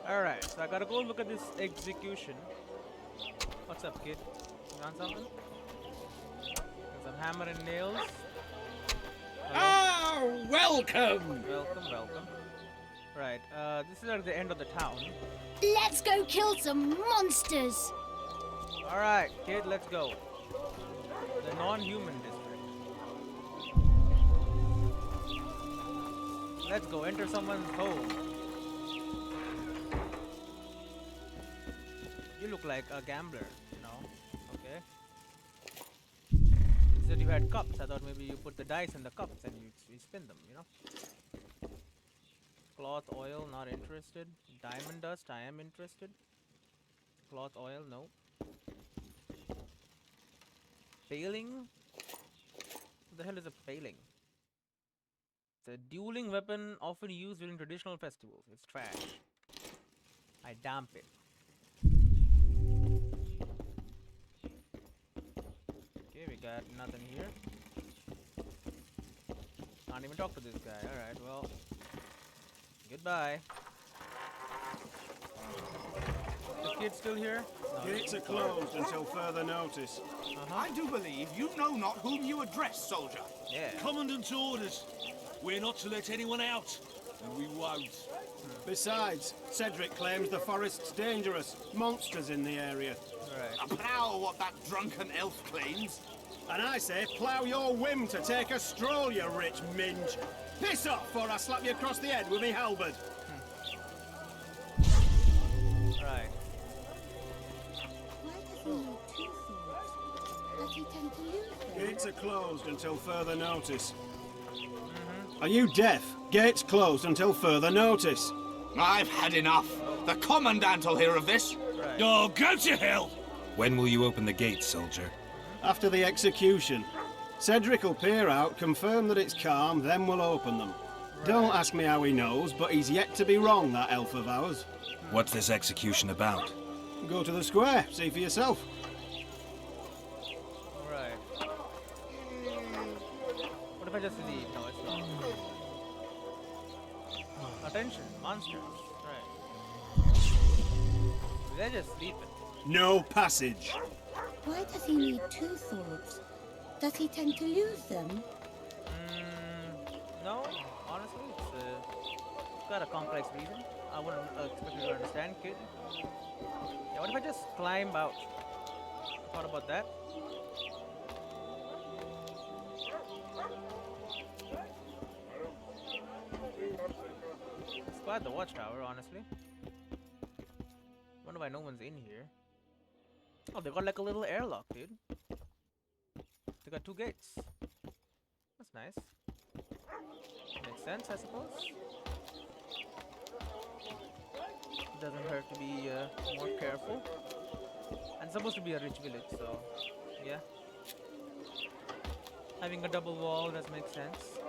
Alright, so I gotta go look at this execution. What's up, kid? You want something? Got some hammer and nails. Oh, welcome! Welcome, welcome. Right, this is at the end of the town. Let's go kill some monsters! Alright, kid, let's go. The non-human district. Let's go enter someone's home. You look like a gambler, you know? Okay. You said you had cups. I thought maybe you put the dice in the cups and you spin them, you know? Cloth oil, not interested. Diamond dust, I am interested. Cloth oil, no. Paling? What the hell is a paling? It's a dueling weapon often used during traditional festivals. It's trash. I damp it. Okay, we got nothing here. Can't even talk to this guy. Alright, well. Goodbye. The kid still here? No, Gates are closed until further notice. I do believe you know not whom you address, soldier. Yeah. Commandant's orders. We're not to let anyone out, and we won't. Besides, Cedric claims the forest's dangerous. Monsters in the area. Right. A plough what that drunken elf claims. And I say, plough your whim to take a stroll, you rich minge. Piss off, or I slap you across the head with me halberd. Right. Why does he need two thoughts? Does he tend to lose them? Gates are closed until further notice. Are you deaf? Gates closed until further notice. I've had enough. The commandant will hear of this. Right. Oh, go to hell! When will you open the gates, soldier? After the execution. Cedric will peer out, confirm that it's calm, then we'll open them. Don't ask me how he knows, but he's yet to be wrong, that elf of ours. What's this execution about? Go to the square, see for yourself. Right. What if I just leave? No, it's not. Attention, monsters. Right. They're just sleeping. No passage. Why does he need two thoughts? Does he tend to lose them? No, honestly, it's got a complex reason. I wouldn't expect you to understand, kid. Yeah, what if I just climb out? Thought about that? It's quite the watchtower, honestly. Wonder why no one's in here. Oh, they got like a little airlock, dude. They got two gates. That's nice. Makes sense, I suppose. Doesn't hurt to be more careful. And it's supposed to be a rich village, so yeah. Having a double wall does make sense.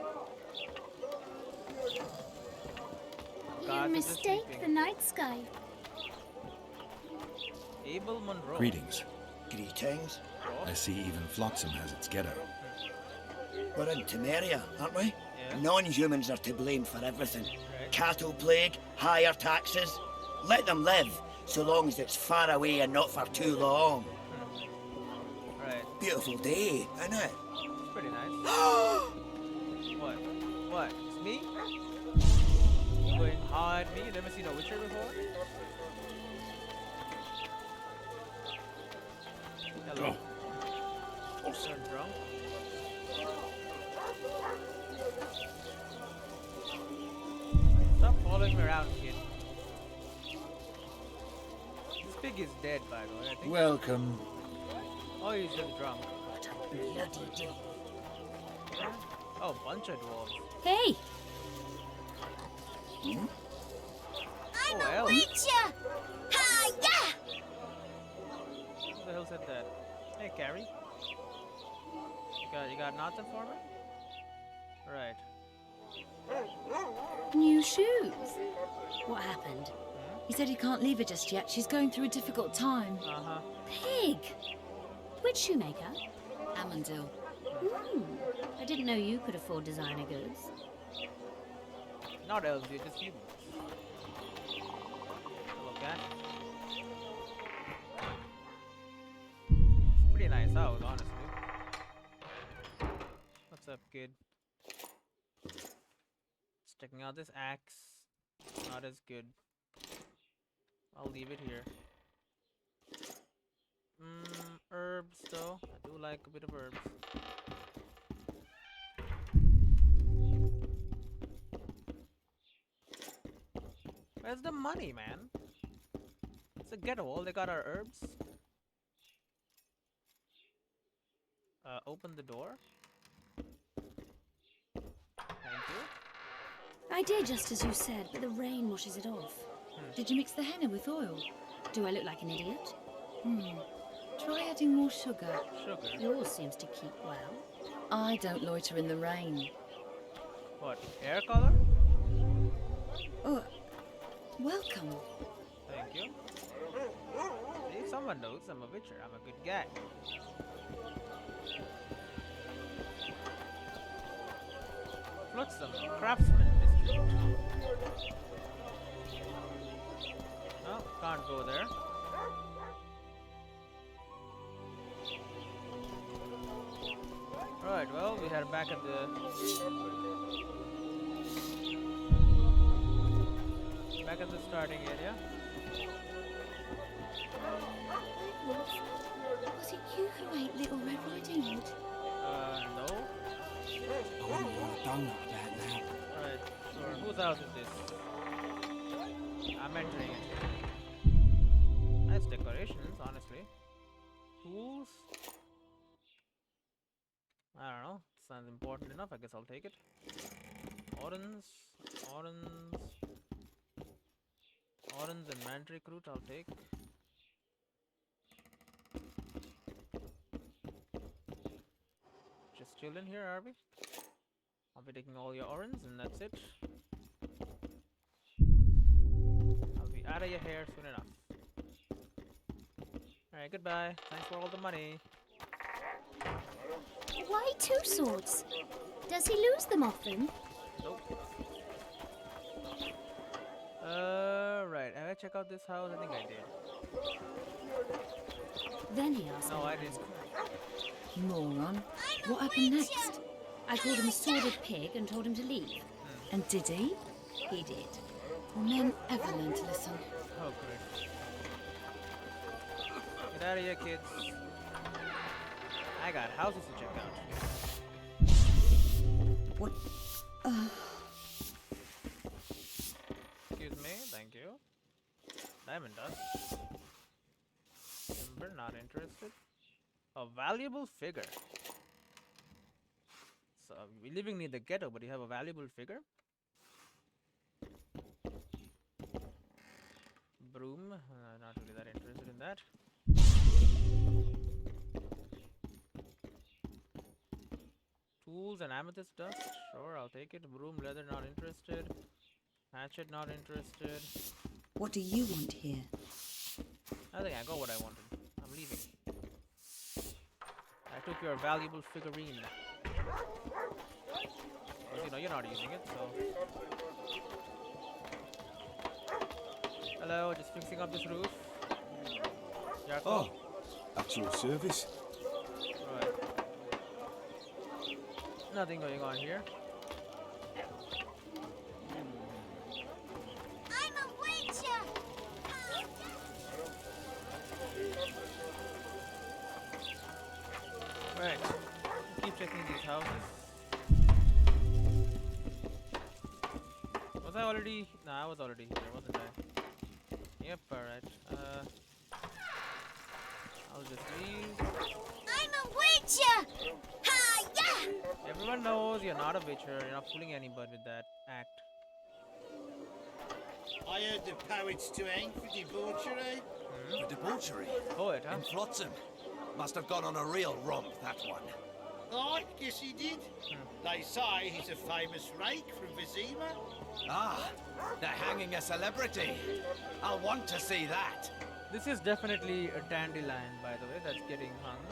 You Guards are just mistake sleeping. the night sky. Abel Monroe. Greetings. Greetings. I see even Flotsam has its ghetto. We're in Temeria, aren't we? Yeah. Non-humans are to blame for everything. Right. Cattle plague, higher taxes. Let them live, so long as it's far away and not for too long. Right. Beautiful day, isn't it? It's pretty nice. What? What? It's me? You going hard at me? You never seen a Witcher before? Hello. You're drunk? Stop following me around, kid. This pig is dead, by the way, I think. Welcome. Oh, he's just drunk. What a bloody day. Oh, bunch of dwarves. Hey! I'm a Witcher! Hi-ya! Who the hell said that? Hey, Carrie. You got nothing for me? Right. New shoes? What happened? He said he can't leave her just yet. She's going through a difficult time. Uh-huh. Pig! Which shoemaker? Amundil. I didn't know you could afford designer goods. Not elves, you're just humans. good. Sticking out this axe. Not as good. I'll leave it here. Herbs though. I do like a bit of herbs. Where's the money, man? It's a ghetto. All they got are herbs. Open the door. Thank you. I did just as you said, but the rain washes it off. Did you mix the henna with oil? Do I look like an idiot? Try adding more sugar. Sugar. Yours seems to keep well. I don't loiter in the rain. What? Hair color? Oh, welcome. Thank you. See, someone knows I'm a witcher. I'm a good guy. Flotsam, craftsman district. Oh, can't go there. Right, well, we are back at the starting area. Was it you who ate Little Red Riding Hood? No. I wouldn't want to done that about now. Alright, sure. Whose house is this? I'm entering it. Nice decorations, honestly. Tools? I don't know. Sounds important enough. I guess I'll take it. Orange and mandrake root I'll take. Just chilling here, are we? I'll be taking all your orange and that's it. I'll be out of your hair soon enough. Alright, goodbye. Thanks for all the money. Why two swords? Does he lose them often? Nope. Right. Have I check out this house? I think I did. Then he asked No, me. I didn't. Moron. What happened next? I called him a sordid pig and told him to leave. And did he? He did. Will men ever learn to listen? Oh, great. Get out of here, kids. I got houses to check out. What? Excuse me, thank you. Diamond dust. Timber, not interested. A valuable figure. So, we're living near the ghetto, but you have a valuable figure? Broom, not really that interested in that. Tools and amethyst dust, sure, I'll take it. Broom, leather, not interested. Hatchet, not interested. What do you want here? I think I got what I wanted. I'm leaving. I took your valuable figurine. Well, you know, you're not using it, so... Hello, just fixing up this roof. Jarko? Oh, at your service. Right. Nothing going on here. I'm a witcher! Right. Keep checking these houses. Was I already? No, I was already here, wasn't I? Yep, alright. I'll just leave. I'm a witcher! Ha! Yeah! Everyone knows you're not a witcher. You're not fooling anybody with that act. I heard the poets to hang for debauchery. For debauchery. Poet, huh? In Flotsam. Must have gone on a real romp, that one. I guess he did. They say he's a famous rake from Vizima. Ah, they're hanging a celebrity. I'll want to see that. This is definitely a dandelion, by the way, that's getting hung.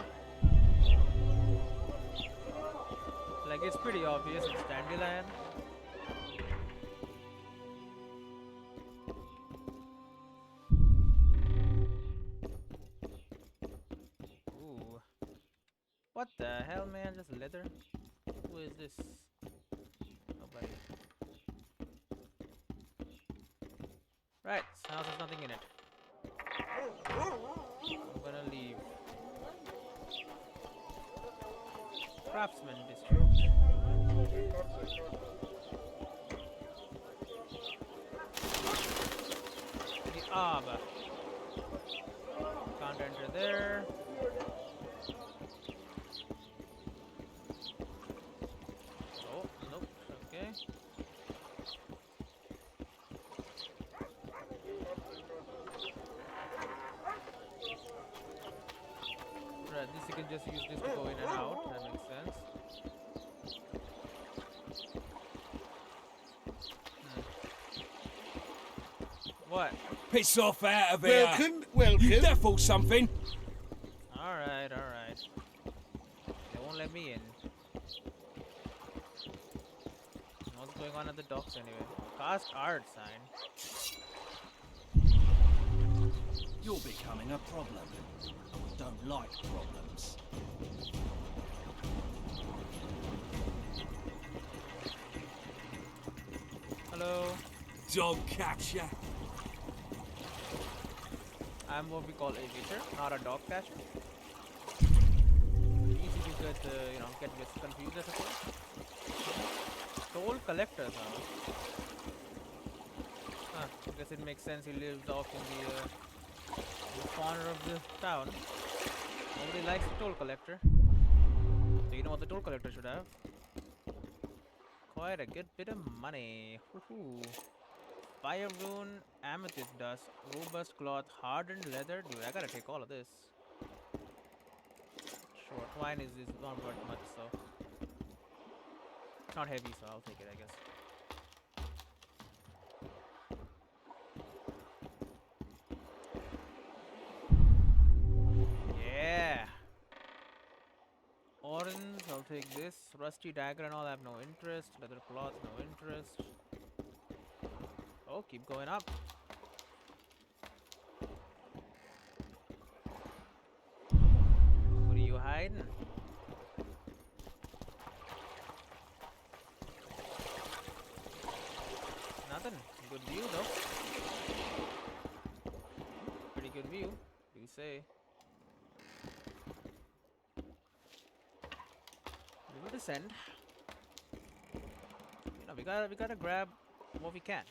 Like, it's pretty obvious it's dandelion. Ooh. What the hell, man? Just leather? Who is this? Nobody. Right, so now there's nothing in it. I'm gonna leave. Craftsman district. The arbor. Can't enter there. Oh, nope. Okay. Right, this you can just use this to go in and out. That makes sense. What? Piss off out of here! Welcome, welcome. You deaf or something? Alright, alright. They won't let me in. What's going on at the docks anyway? Cast art sign. You're becoming a problem. We don't like problems. Hello. Dog catcher. I'm what we call a witcher, not a dog catcher. Easy to get, get confused, I suppose. Toll collector now. Huh, I guess it makes sense he lives off in the corner of the town. Nobody likes the toll collector. So you know what the toll collector should have? Quite a good bit of money. Woohoo. Fire rune, amethyst dust, robust cloth, hardened leather. Dude, I gotta take all of this. Sure, twine is not worth much, so it's not heavy, so I'll take it, I guess. Yeah. Orange, I'll take this. Rusty dagger and all, I have no interest. Leather cloth, no interest. Oh, keep going up. What are you hiding? Nothing. Good view though. Pretty good view, you say. We will descend. You know, we gotta grab what we can.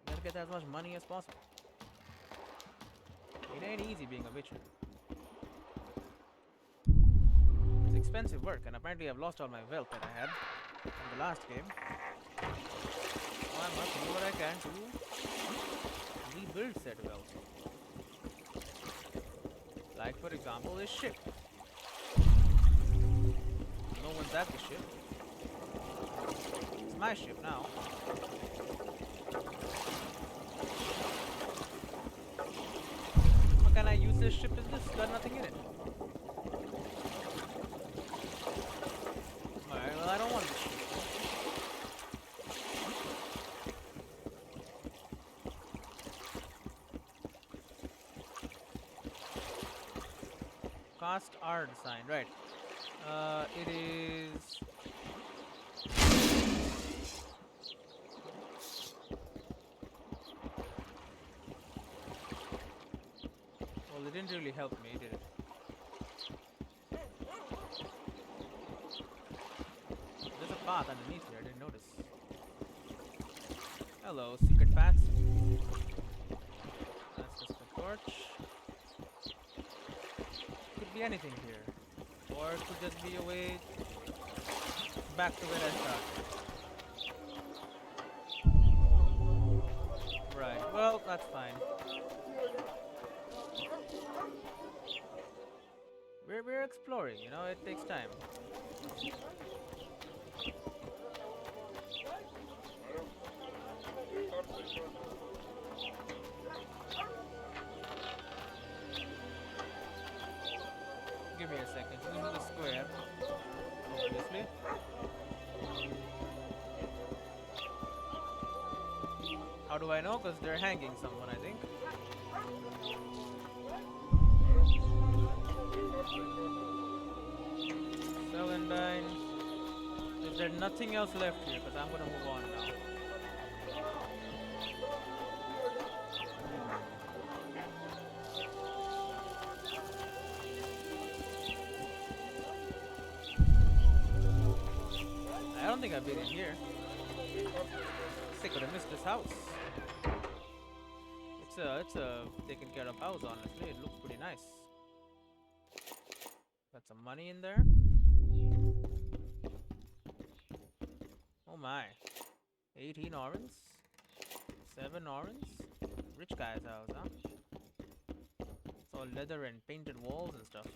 Gotta get as much money as possible. It ain't easy being a witcher. It's expensive work, and apparently I've lost all my wealth that I had from the last game. So I must do what I can to rebuild said wealth. Like, for example, this ship. No one's at the ship. It's my ship now. How can I use this ship as this? Got nothing in it. Alright, well I don't want this ship. Cast art sign, right. It is... Well, it didn't really help me, did it? There's a path underneath here, I didn't notice. Hello, secret paths. That's just a torch. Could be anything here. Or it could just be a way back to where I started. Right, well, that's fine. We're exploring, you know, it takes time. Give me a second. This is the square, obviously. How do I know? Because they're hanging someone, I think. Celandine. If they're There's nothing else left here because I'm gonna move on now. I don't think I've been in here. I could have missed this house. It's a taken care of house, honestly. It looks pretty nice. Got some money in there. Oh my. 18 orange. 7 orange. Rich guy's house, huh? It's all leather and painted walls and stuff.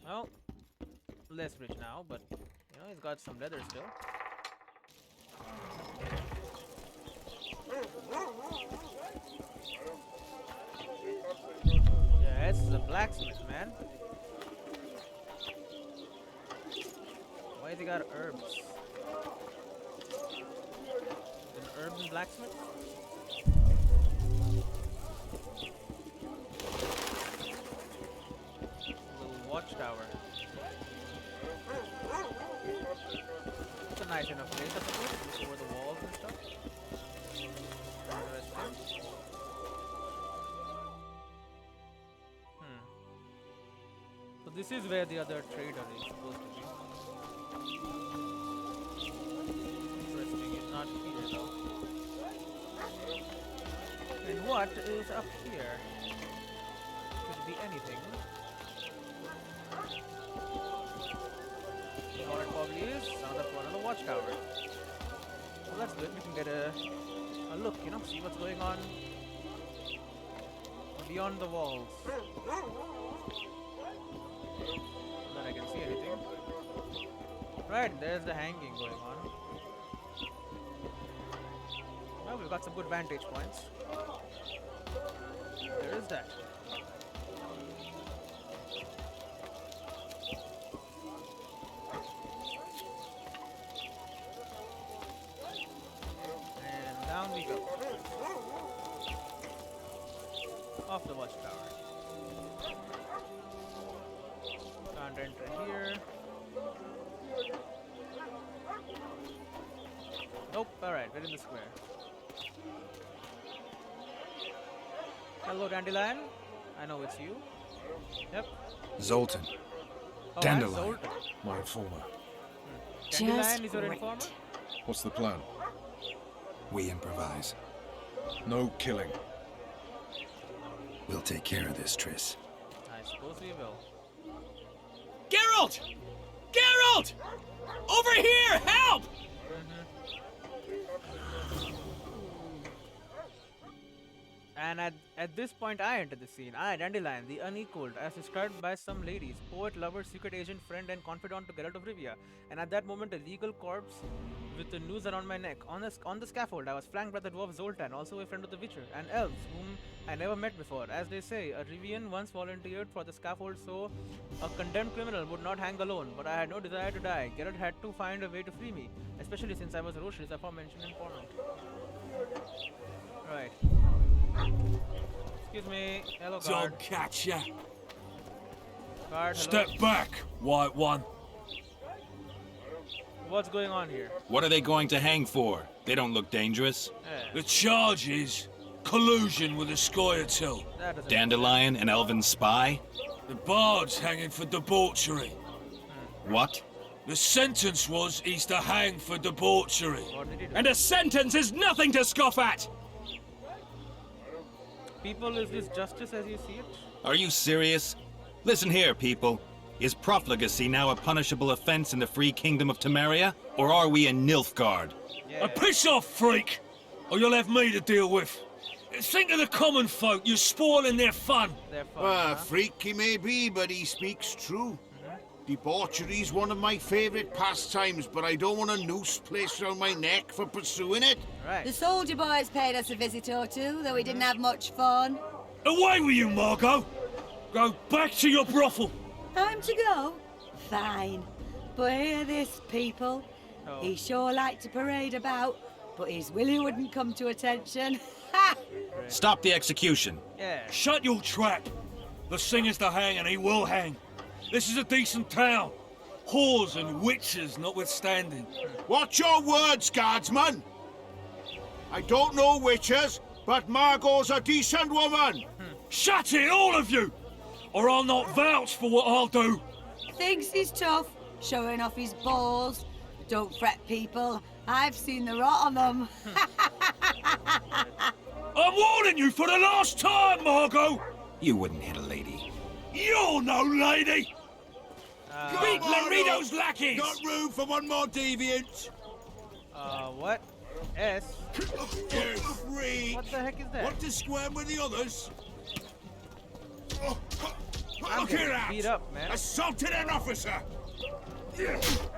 Well, less rich now, but you know, he's got some leather still. Yeah, this is a blacksmith, man. Why has he got herbs? An urban blacksmith? A little watchtower. It's a nice enough place, I suppose. Look over the walls and stuff. Interesting. So this is where the other trader is supposed to be. Interesting, it's not here though. And what is up here? Could be anything. You know what it probably is? Another watchtower. Well, that's good. We can get a look, you know, see what's going on beyond the walls. Not that I can see anything. Right, there's the hanging going on. Well, we've got some good vantage points. There is that. And down we go. Off the watchtower. Can't enter here. Nope, alright, we're in the square. Hello, Dandelion. I know it's you. Yep. Zoltan. Oh, Dandelion. Zoltan. My informer. Dandelion is your great. informer? What's the plan? We improvise. No killing. We'll take care of this, Triss. I suppose we will. Geralt! Geralt! Over here! Help! And at this point, I enter the scene. I, Dandelion, the unequaled, as described by some ladies, poet, lover, secret agent, friend, and confidant to Geralt of Rivia. And at that moment, a legal corpse with the noose around my neck. On the scaffold, I was flanked by the dwarf Zoltan, also a friend of the Witcher, and elves, whom I never met before. As they say, a Rivian once volunteered for the scaffold, so a condemned criminal would not hang alone. But I had no desire to die. Geralt had to find a way to free me, especially since I was Roche's aforementioned informant. Right. Excuse me. Hello, guard. Don't catch ya. Guard, hello. Step back, white one. What's going on here? What are they going to hang for? They don't look dangerous. The charge is collusion with the Scoia'tael. That doesn't Dandelion, an elven spy? The bard's hanging for debauchery. What? The sentence was he's to hang for debauchery. What did he do? And a sentence is nothing to scoff at! People, is this justice as you see it? Are you serious? Listen here, people. Is profligacy now a punishable offense in the free kingdom of Temeria? Or are we in Nilfgaard? Yeah. Piss off, freak! Or you'll have me to deal with. Think of the common folk, you're spoiling their fun. They're fun, huh? Freak he may be, but he speaks true. Debauchery's one of my favourite pastimes, but I don't want a noose placed around my neck for pursuing it. Right. The soldier boys paid us a visit or two, though we didn't have much fun. Away with you, Margot! Go back to your brothel. Time to go? Fine. But hear this, people. Oh. He sure liked to parade about, but his willy wouldn't come to attention. Ha! Stop the execution. Yeah. Shut your trap. The singer's to hang and he will hang. This is a decent town. whores and witches notwithstanding. Watch your words, guardsman. I don't know witches, but Margot's a decent woman. Shut it, all of you! Or I'll not vouch for what I'll do. Thinks he's tough, showing off his balls. Don't fret, people. I've seen the rot on them. I'm warning you for the last time, Margot! You wouldn't hit a lady. You're no lady! Beat Laredo's lackeys! Got room for one more deviant. What? S? You freak. What the heck is that? Want to squirm with the others? I'm Look getting here out! beat up, man. Assaulted an officer!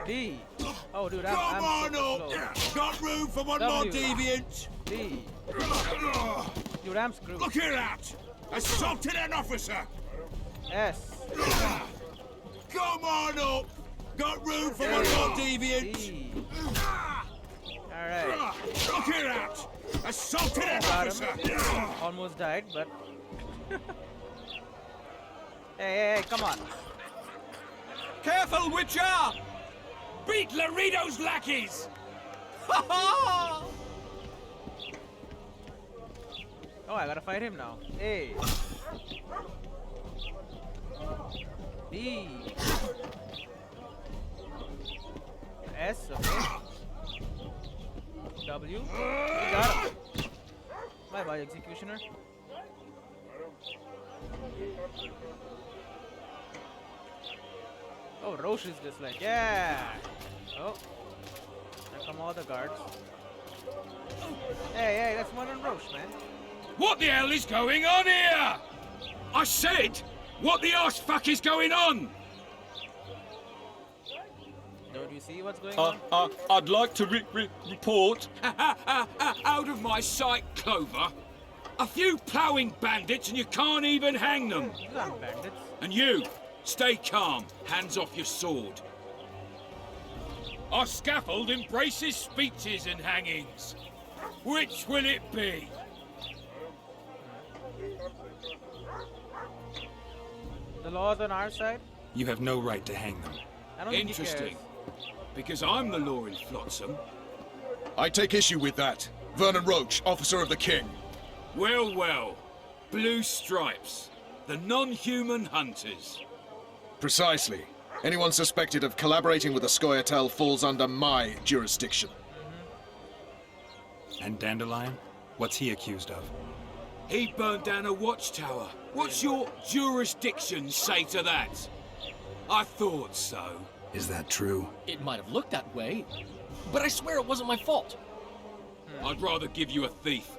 D. Oh, dude, Come I'm on so up! slow. Got room for one more W. deviant! D. Dude, I'm screwed. Look here out! Assaulted an officer! S. Come on up! Got room for one more deviant! D. Alright. Look here out! Assaulted an Got officer! him. Almost died, but... hey, come on. Careful, Witcher! Beat Laredo's lackeys! Oh, I gotta fight him now. A. B. S, okay. W. We got him. Bye bye, executioner. Oh, Roche is just like, yeah. Oh. Here come all the guards. Hey, that's more than Roche, man. What the hell is going on here? I said, what the arse fuck is going on? Don't you see what's going on? I'd like to report. Out of my sight, Clover. A few ploughing bandits and you can't even hang them. These aren't bandits. And you, stay calm, hands off your sword. Our scaffold embraces speeches and hangings. Which will it be? The law's on our side? You have no right to hang them. I don't think he Interesting. cares. Because I'm the law in Flotsam. I take issue with that. Vernon Roach, officer of the king. Well, well. Blue stripes. The non-human hunters. Precisely. Anyone suspected of collaborating with the Scoia'tael falls under my jurisdiction. And Dandelion? What's he accused of? He burned down a watchtower. What's your jurisdiction say to that? I thought so. Is that true? It might have looked that way, but I swear it wasn't my fault. I'd rather give you a thief.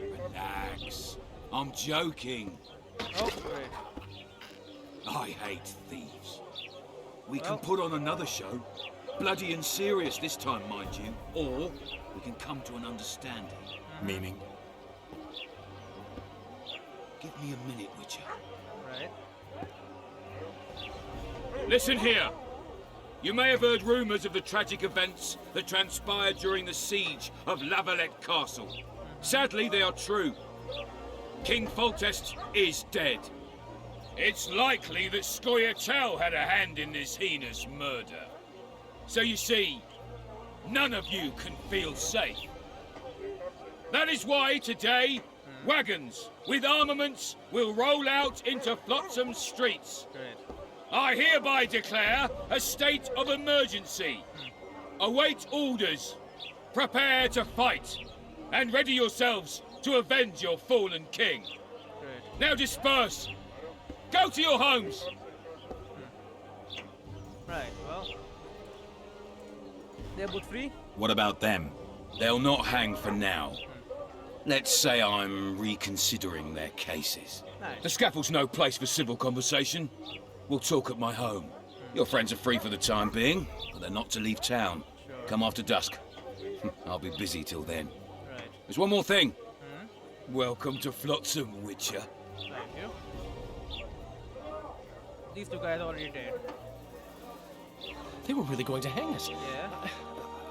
Relax. I'm joking. Oh, great. I hate thieves. We can put on another show. Bloody and serious this time, mind you. Or we can come to an understanding. Meaning? Give me a minute, Witcher. Right. Listen here. You may have heard rumours of the tragic events that transpired during the siege of Lavalette Castle. Sadly, they are true. King Foltest is dead. It's likely that Scoia'tael had a hand in this heinous murder. So you see, none of you can feel safe. That is why today, wagons with armaments will roll out into Flotsam streets. Great. I hereby declare a state of emergency. Await orders. Prepare to fight. And ready yourselves to avenge your fallen king. Great. Now disperse. Go to your homes. Right, well. They're both free? What about them? They'll not hang for now. Let's say I'm reconsidering their cases. Nice. The scaffold's no place for civil conversation. We'll talk at my home. Your friends are free for the time being, but they're not to leave town. Sure. Come after dusk. I'll be busy till then. Right. There's one more thing. Welcome to Flotsam, Witcher. Thank you. These two guys are already dead. They were really going to hang us. Yeah.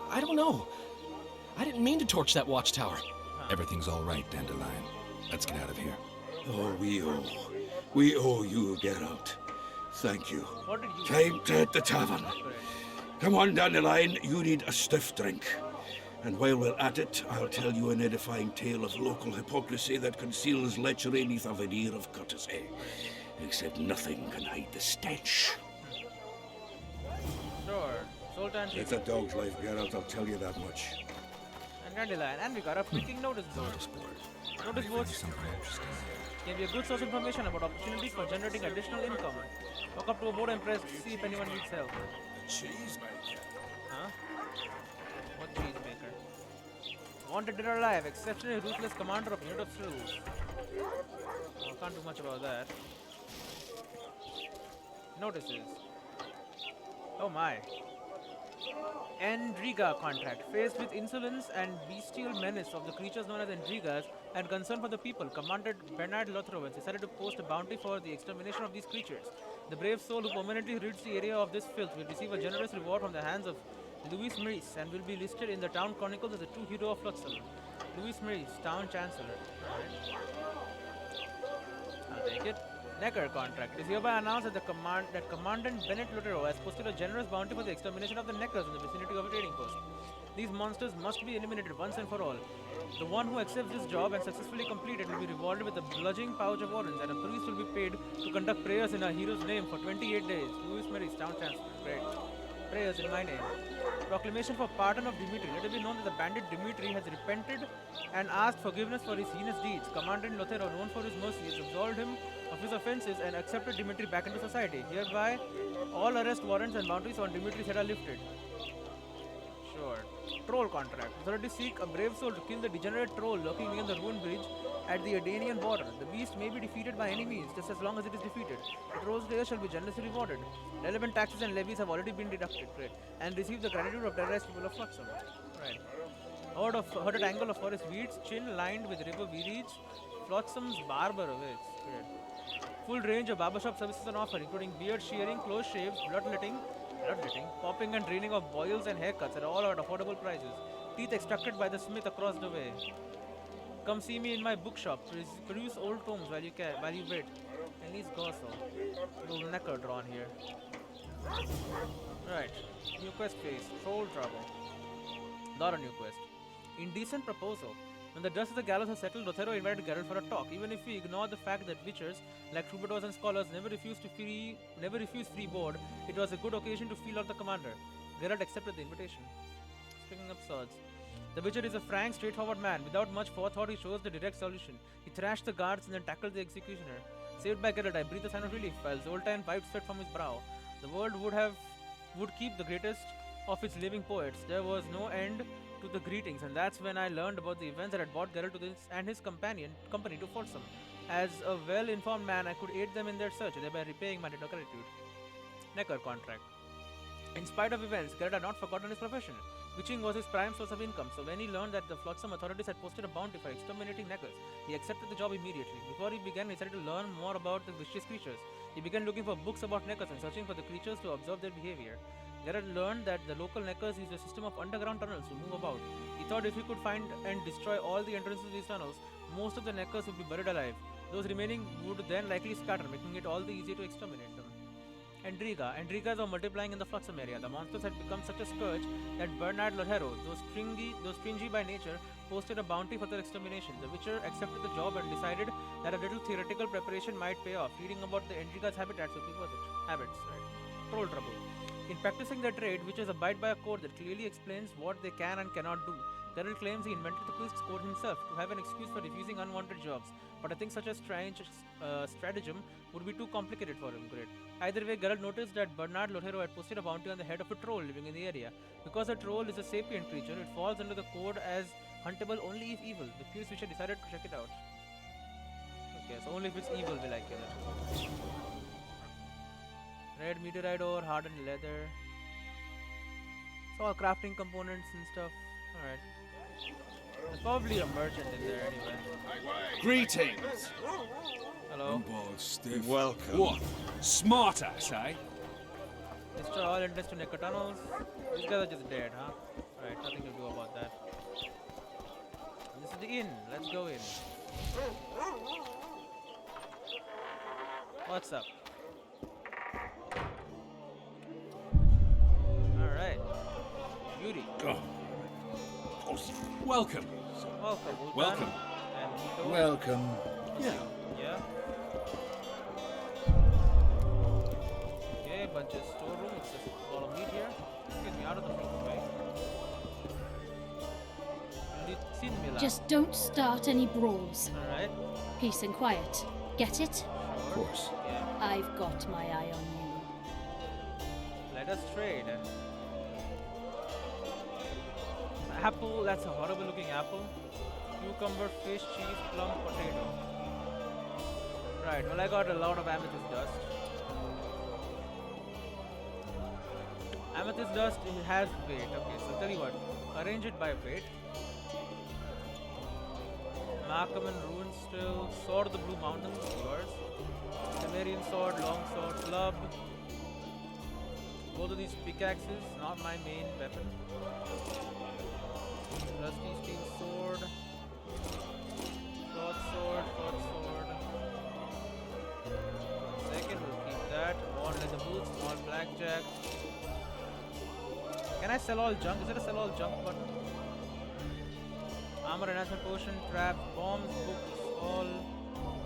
I don't know. I didn't mean to torch that watchtower. Everything's all right, Dandelion. Let's get out of here. Oh, we owe you, Geralt. Thank you. What did you Time to hit the tavern. Come on down the line, you need a stiff drink. And while we're at it, I'll tell you an edifying tale of local hypocrisy that conceals lechery neath a veneer of courtesy. Except nothing can hide the stench. Sure. Sultan It's a dog's life, Geralt, I'll tell you that much. and Dandelion. And we got a freaking notice board. Notice boards can be a good source of information about opportunities for generating additional income. Walk up to a board and press see if anyone needs help. Cheesemaker. Huh? What cheesemaker? Wanted dead or alive, exceptionally ruthless commander of unit of Shrews. Oh, can't do much about that. Notices. Oh my. Endriga contract. Faced with insolence and bestial menace of the creatures known as Endrigas and concern for the people, Commander Bernard Lothrovitz decided to post a bounty for the extermination of these creatures. The brave soul who permanently rids the area of this filth will receive a generous reward from the hands of Louis Maurice and will be listed in the town chronicles as a true hero of Flotsam. Louis Maurice, town chancellor. Alright. I'll take it. Necker contract. It is hereby announced that Commandant Bennett Lotero has posted a generous bounty for the extermination of the Neckers in the vicinity of a trading post. These monsters must be eliminated once and for all. The one who accepts this job and successfully complete it will be rewarded with a bludgeoning pouch of orange, and a priest will be paid to conduct prayers in our hero's name for 28 days. Louis Maurice, town chancellor. Great. Prayers in my name. Proclamation for pardon of Dimitri. Let it be known that the bandit Dimitri has repented and asked forgiveness for his heinous deeds. Commandant Lothero, known for his mercy, has absolved him of his offences and accepted Dimitri back into society. Hereby, all arrest warrants and bounties on Dimitri's head are lifted. Sure. Troll contract. Authorities seek a brave soul to kill the degenerate troll lurking near the ruined bridge at the Adanian border. The beast may be defeated by any means, just as long as it is defeated. The troll's lair shall be generously rewarded. Relevant taxes and levies have already been deducted, right, and receive the gratitude of terrorized people of Flotsam. Right. Heard at angle of forest weeds, chin lined with river weeds, Flotsam's barber awaits. Great. Full range of barbershop services on offer, including beard shearing, close shaves, bloodletting, popping and draining of boils and haircuts at all at affordable prices. Teeth extracted by the smith across the way. Come see me in my bookshop. Produce old tomes while you wait. And these gossel. Little necker drawn here. Right. New quest phase. Troll trouble. Not a new quest. Indecent proposal. When the dust of the gallows has settled, Lothero invited Geralt for a talk. Even if we ignore the fact that witchers, like troubadours and scholars, never refuse free board, it was a good occasion to feel out the commander. Geralt accepted the invitation. Picking up swords. The witcher is a frank, straightforward man. Without much forethought, he chose the direct solution. He thrashed the guards and then tackled the executioner. Saved by Geralt, I breathed a sign of relief, while Zoltan wiped sweat from his brow. The world would keep the greatest of its living poets. There was no end to the greetings, and that's when I learned about the events that had brought Geralt to this and his company to Flotsam. As a well-informed man, I could aid them in their search, thereby repaying my debt of gratitude. Necker contract. In spite of events, Geralt had not forgotten his profession. Witching was his prime source of income, so when he learned that the Flotsam authorities had posted a bounty for exterminating Neckers, he accepted the job immediately. Before he began, he decided to learn more about the vicious creatures. He began looking for books about Neckers and searching for the creatures to observe their behavior. Geralt learned that the local Neckers used a system of underground tunnels to move about. He thought if he could find and destroy all the entrances to these tunnels, most of the Neckers would be buried alive. Those remaining would then likely scatter, making it all the easier to exterminate them. Endrigas were multiplying in the Flotsam area. The monsters had become such a scourge that Bernard Lotero, though stringy by nature, posted a bounty for their extermination. The Witcher accepted the job and decided that a little theoretical preparation might pay off. Reading about the Endrigas' habitats would be worth it. Habits, right? Troll trouble. In practicing their trade, witches abide by a code that clearly explains what they can and cannot do. Geralt claims he invented the priest's code himself to have an excuse for refusing unwanted jobs, but I think such a strange stratagem would be too complicated for him. Great. Either way, Geralt noticed that Bernard Lotero had posted a bounty on the head of a troll living in the area. Because a troll is a sapient creature, it falls under the code as huntable only if evil. The curious witcher decided to check it out. Okay, so only if it's evil will I kill it. Red meteorite ore, hardened leather. So all crafting components and stuff. Alright. There's probably a merchant in there anyway. Greetings! Hello. Stiff. Welcome. What? Smart ass, eh? Destroy all entrance to Necker tunnels. These guys are just dead, huh? Alright, nothing to do about that. This is the inn. Let's go in. What's up? Beauty. Welcome. Welcome. Welcome. And Mito. Welcome. Yeah. Yeah. Okay, bunch of storeroom. It's just a lot of meat here. Get me out of the freaking way. Seen me last. Just don't start any brawls. Alright. Peace and quiet. Get it? Of course. Yeah. I've got my eye on you. Let us trade. Apple, that's a horrible looking apple. Cucumber, fish, cheese, plum, potato. Right, well I got a lot of amethyst dust. Amethyst dust it has weight. Okay, so tell you what, arrange it by weight. Markham and Ruin still. Sword of the Blue Mountains, yours. Temerian sword, long sword, club. Both of these pickaxes, not my main weapon. Rusty steel sword. Short sword, short sword. Second, we'll keep that. More leather boots, small blackjack. Can I sell all junk? Is there a sell all junk button? Armor enhancement potion, trap, bombs, books, all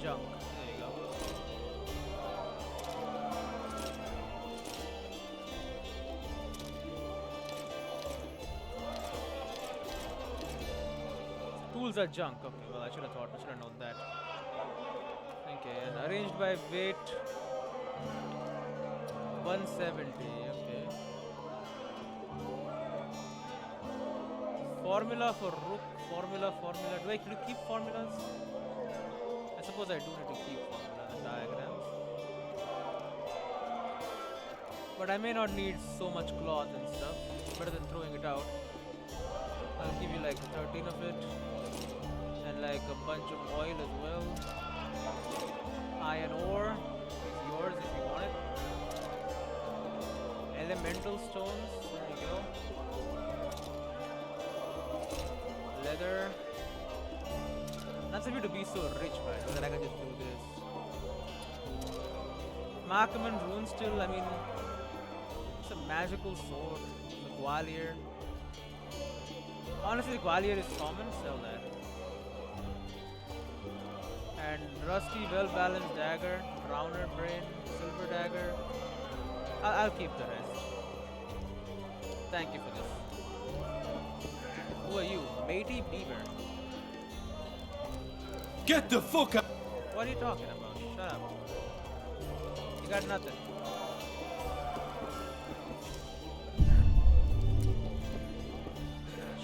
junk. There you go. Tools are junk. Okay, well I should have known that. Okay, and arranged by weight 170. Okay. Formula for rook. Formula. Do I keep formulas? I suppose I do need to keep formula and diagrams. But I may not need so much cloth and stuff. Better than throwing it out. I'll give you like 13 of it. And like a bunch of oil as well. Iron ore is yours if you want it. Elemental stones, there you go. Leather. That's a bit to be so rich, man, so that I can just do this. Markham and Rune still, I mean, it's a magical sword. The Gwalior. Honestly, the Gwalior is common, sell that. And rusty, well-balanced dagger, browner brain, silver dagger. I'll keep the rest. Thank you for this. Who are you? Matey Beaver. Get the fuck out! What are you talking about? Shut up. You got nothing.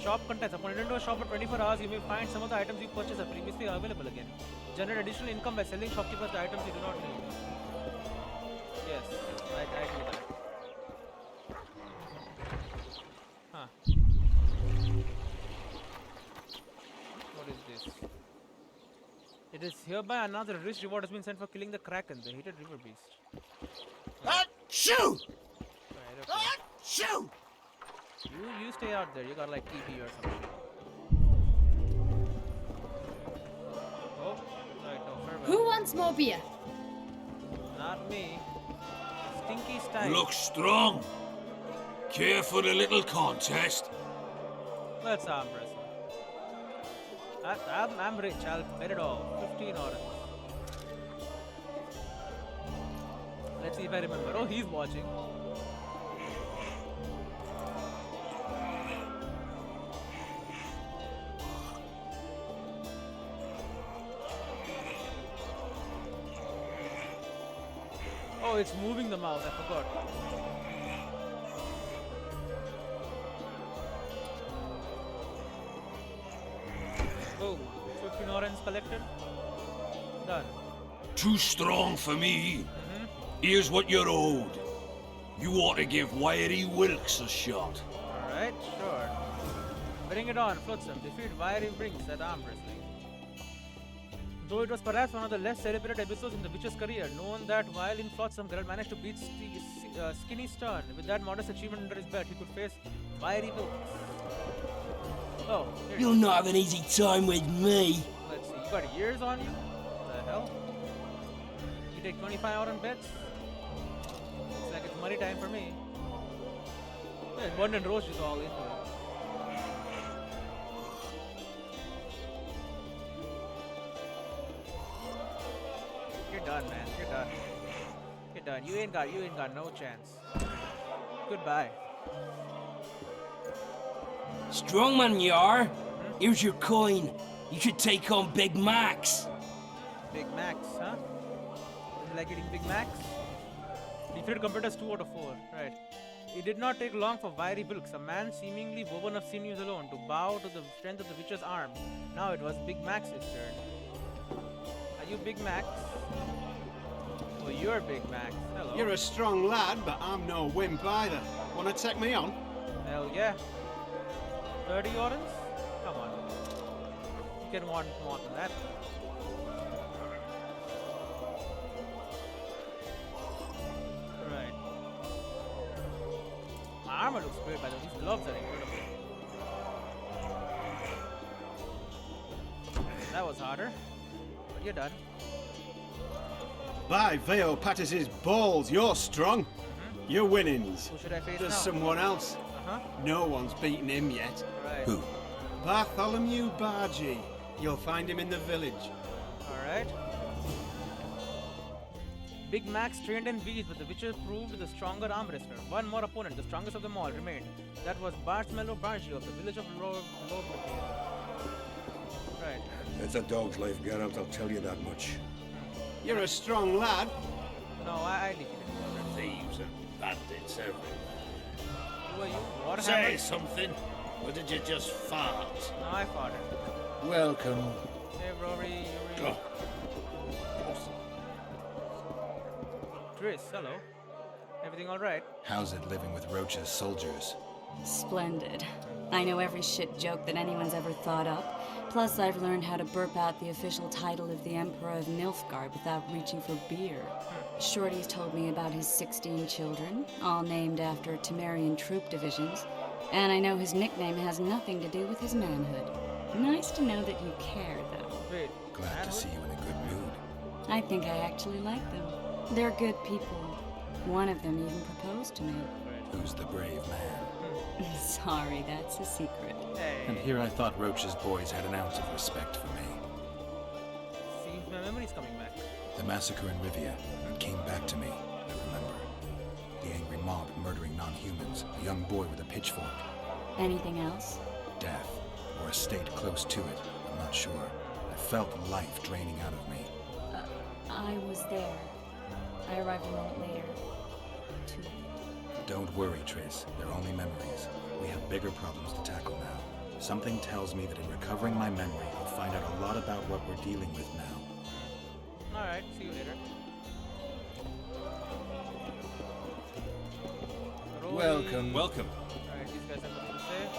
Shop contents. Upon entering a shop for 24 hours, you may find some of the items you purchased are previously available again. Generate additional income by selling shopkeepers the items you do not need. Yes, I do that. Huh. What is this? It is hereby announced that a rich reward has been sent for killing the Kraken, the hated river beast. Shoo! Right, okay. Shoo! You stay out there. You got like TP or something. Oh, right, no, farewell. Who wants more beer? Not me. Stinky style. Look strong. Care for a little contest? Let's arm wrestle. I'm rich. I'll bet it all. 15 orange. Let's see if I remember. Oh, he's watching. Oh, it's moving the mouse. I forgot. Boom. 15 orange collected. Done. Too strong for me. Here's what you're owed. You ought to give Wiry Wilkes a shot. Alright, sure. Bring it on, Flotsam. Defeat Wiry Wilkes at arm wrestling. Though it was perhaps one of the less celebrated episodes in the Witcher's career, known that while in Flotsam, Geralt managed to beat Skinny Stern. With that modest achievement under his belt, he could face Wiry Wilkes. Oh, you'll not have an easy time with me. Let's see, you got years on you? What the hell? You take 25 out on bets? Looks like it's money time for me. Yeah, Bond and Roche is all into it. done, man. You're done. You're done. You ain't got no chance. Goodbye. Strong man you are. Here's your coin. You should take on Big Max. Big Max, huh? You like eating Big Max? Defeated competitors 2 out of 4. Right. It did not take long for wiry Bilks, a man seemingly woven of sinews alone, to bow to the strength of the Witcher's arm. Now it was Big Max's turn. Are you Big Max? Oh, you're Big Max. Hello. You're a strong lad, but I'm no wimp either. Wanna take me on? Hell yeah. 30 orens? Come on. You can want more than that. Right. My armor looks great, by the way. These gloves are incredible. That was harder. But you're done. By Veo Patis's balls, you're strong. You're winnings. Who should I face There's now? someone else. Uh-huh. No one's beaten him yet. Right. Who? Bartholomew Bargy. You'll find him in the village. Alright. Big Max trained in beasts, but the Witcher proved the stronger arm wrestler. One more opponent, the strongest of them all, remained. That was Bartholomew Bargy of the village of Lord. Right. It's a dog's life, Geralt, I'll tell you that much. You're a strong lad. No, I defeated you. Thieves and bandits everywhere. Who are you? What Say happened? something, or did you just fart? No, I fought it. Welcome. Hey, Rory. Oh. Triss, hello. Everything alright? How's it living with Roach's soldiers? Splendid. I know every shit joke that anyone's ever thought up. Plus, I've learned how to burp out the official title of the Emperor of Nilfgaard without reaching for beer. Shorty's told me about his 16 children, all named after Temerian troop divisions. And I know his nickname has nothing to do with his manhood. Nice to know that you care, though. Wait, Glad to see you in a good mood. I think I actually like them. They're good people. One of them even proposed to me. Who's the brave man? Sorry, that's a secret. Hey. And here I thought Roach's boys had an ounce of respect for me. Seems my memory's coming back. The massacre in Rivia, it came back to me, I remember. The angry mob murdering non-humans, a young boy with a pitchfork. Anything else? Death, or a state close to it, I'm not sure. I felt life draining out of me. I was there. I arrived a moment later. Too late. Don't worry, Triss. They're only memories. We have bigger problems to tackle now. Something tells me that in recovering my memory, I'll find out a lot about what we're dealing with now. Alright, see you later. Rory. Welcome. Welcome. Alright, these guys have nothing to say.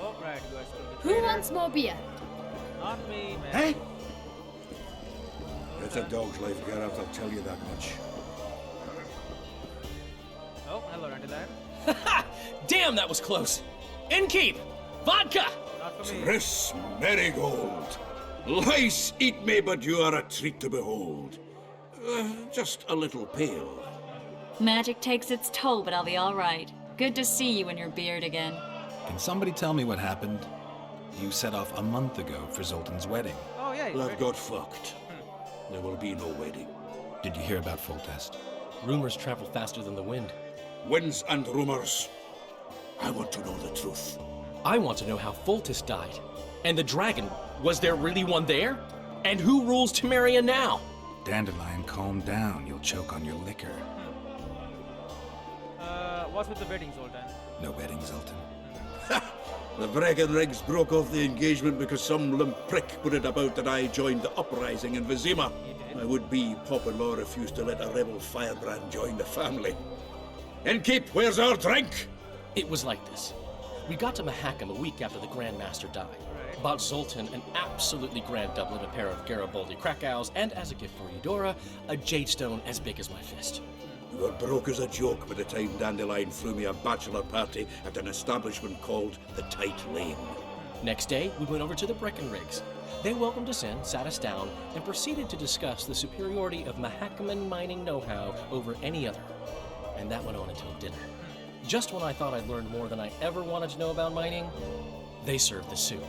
Oh, right, you guys still Who wants more beer? Not me, man. Hey! It's a dog's life, Geralt, I'll tell you that much. Oh, hello, Dandelion. Damn, that was close. Innkeep! Vodka! Not for me. Triss Marigold. Lice eat me, but you are a treat to behold. Just a little pale. Magic takes its toll, but I'll be all right. Good to see you in your beard again. Can somebody tell me what happened? You set off a month ago for Zoltan's wedding. Oh, yeah, he's Love ready. got fucked. There will be no wedding. Did you hear about Foltest? Rumors travel faster than the wind. Winds and rumors. I want to know the truth. I want to know how Foltest died. And the dragon, was there really one there? And who rules Temeria now? Dandelion, calm down. You'll choke on your liquor. What's with the wedding, Zoltan? No wedding, Zoltan. The Breckenrigs broke off the engagement because some limp prick put it about that I joined the uprising in Vizima. My would-be Papa-in-law refused to let a rebel firebrand join the family. Innkeep, where's our drink? It was like this. We got to Mahakam a week after the Grand Master died. Bought Zoltan an absolutely grand doublet, a pair of Garibaldi Krakows, and as a gift for Eudora, a jade stone as big as my fist. You were broke as a joke by the time Dandelion threw me a bachelor party at an establishment called the Tight Lane. Next day, we went over to the Breckenrigs. They welcomed us in, sat us down, and proceeded to discuss the superiority of Mahakaman mining know-how over any other. And that went on until dinner. Just when I thought I'd learned more than I ever wanted to know about mining, they served the soup.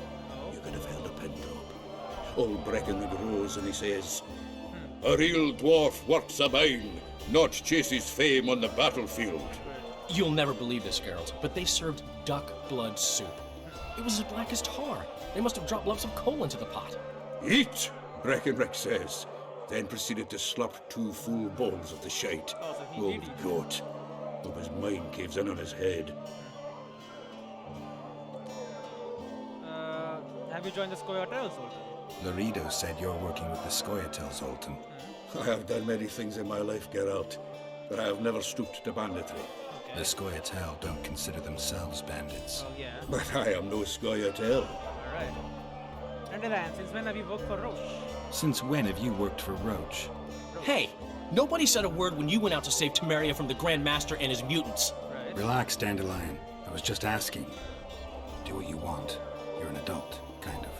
You could have held a pin drop. Old Breckenrig rose and he says, A real dwarf works a mine, not chases fame on the battlefield. You'll never believe this, Geralt, but they served duck blood soup. It was as black as tar. They must have dropped lumps of coal into the pot. Eat, Breckenrick says, then proceeded to slurp 2 full bowls of the shite. Old goat. Hope his mind caves in on his head. Have you joined the Scoia'tael, Zoltan? Laredo said you're working with the Scoia'tael, Zoltan. I have done many things in my life, Geralt, but I have never stooped to banditry. Okay. The Scoia'tael don't consider themselves bandits. Oh, yeah. But I am no Scoia'tael. Alright. And then, since when have you worked for Roche? Since when have you worked for Roche? Hey, nobody said a word when you went out to save Temeria from the Grand Master and his mutants. Right. Relax, Dandelion. I was just asking. Do what you want. You're an adult, kind of.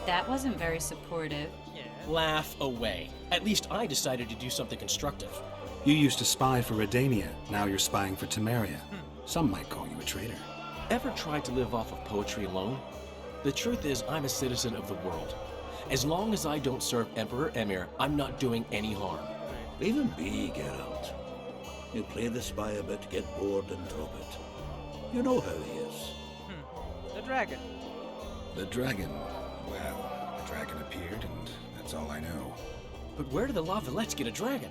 That wasn't very supportive. Yeah. Laugh away. At least I decided to do something constructive. You used to spy for Redania. Now you're spying for Temeria. Some might call you a traitor. Ever tried to live off of poetry alone? The truth is, I'm a citizen of the world. As long as I don't serve Emperor Emir, I'm not doing any harm. Leave him be, Geralt. You play the spy a bit, get bored, and drop it. You know how he is. The dragon. The dragon. Well, the dragon appeared, and that's all I know. But where did the Lavalettes get a dragon?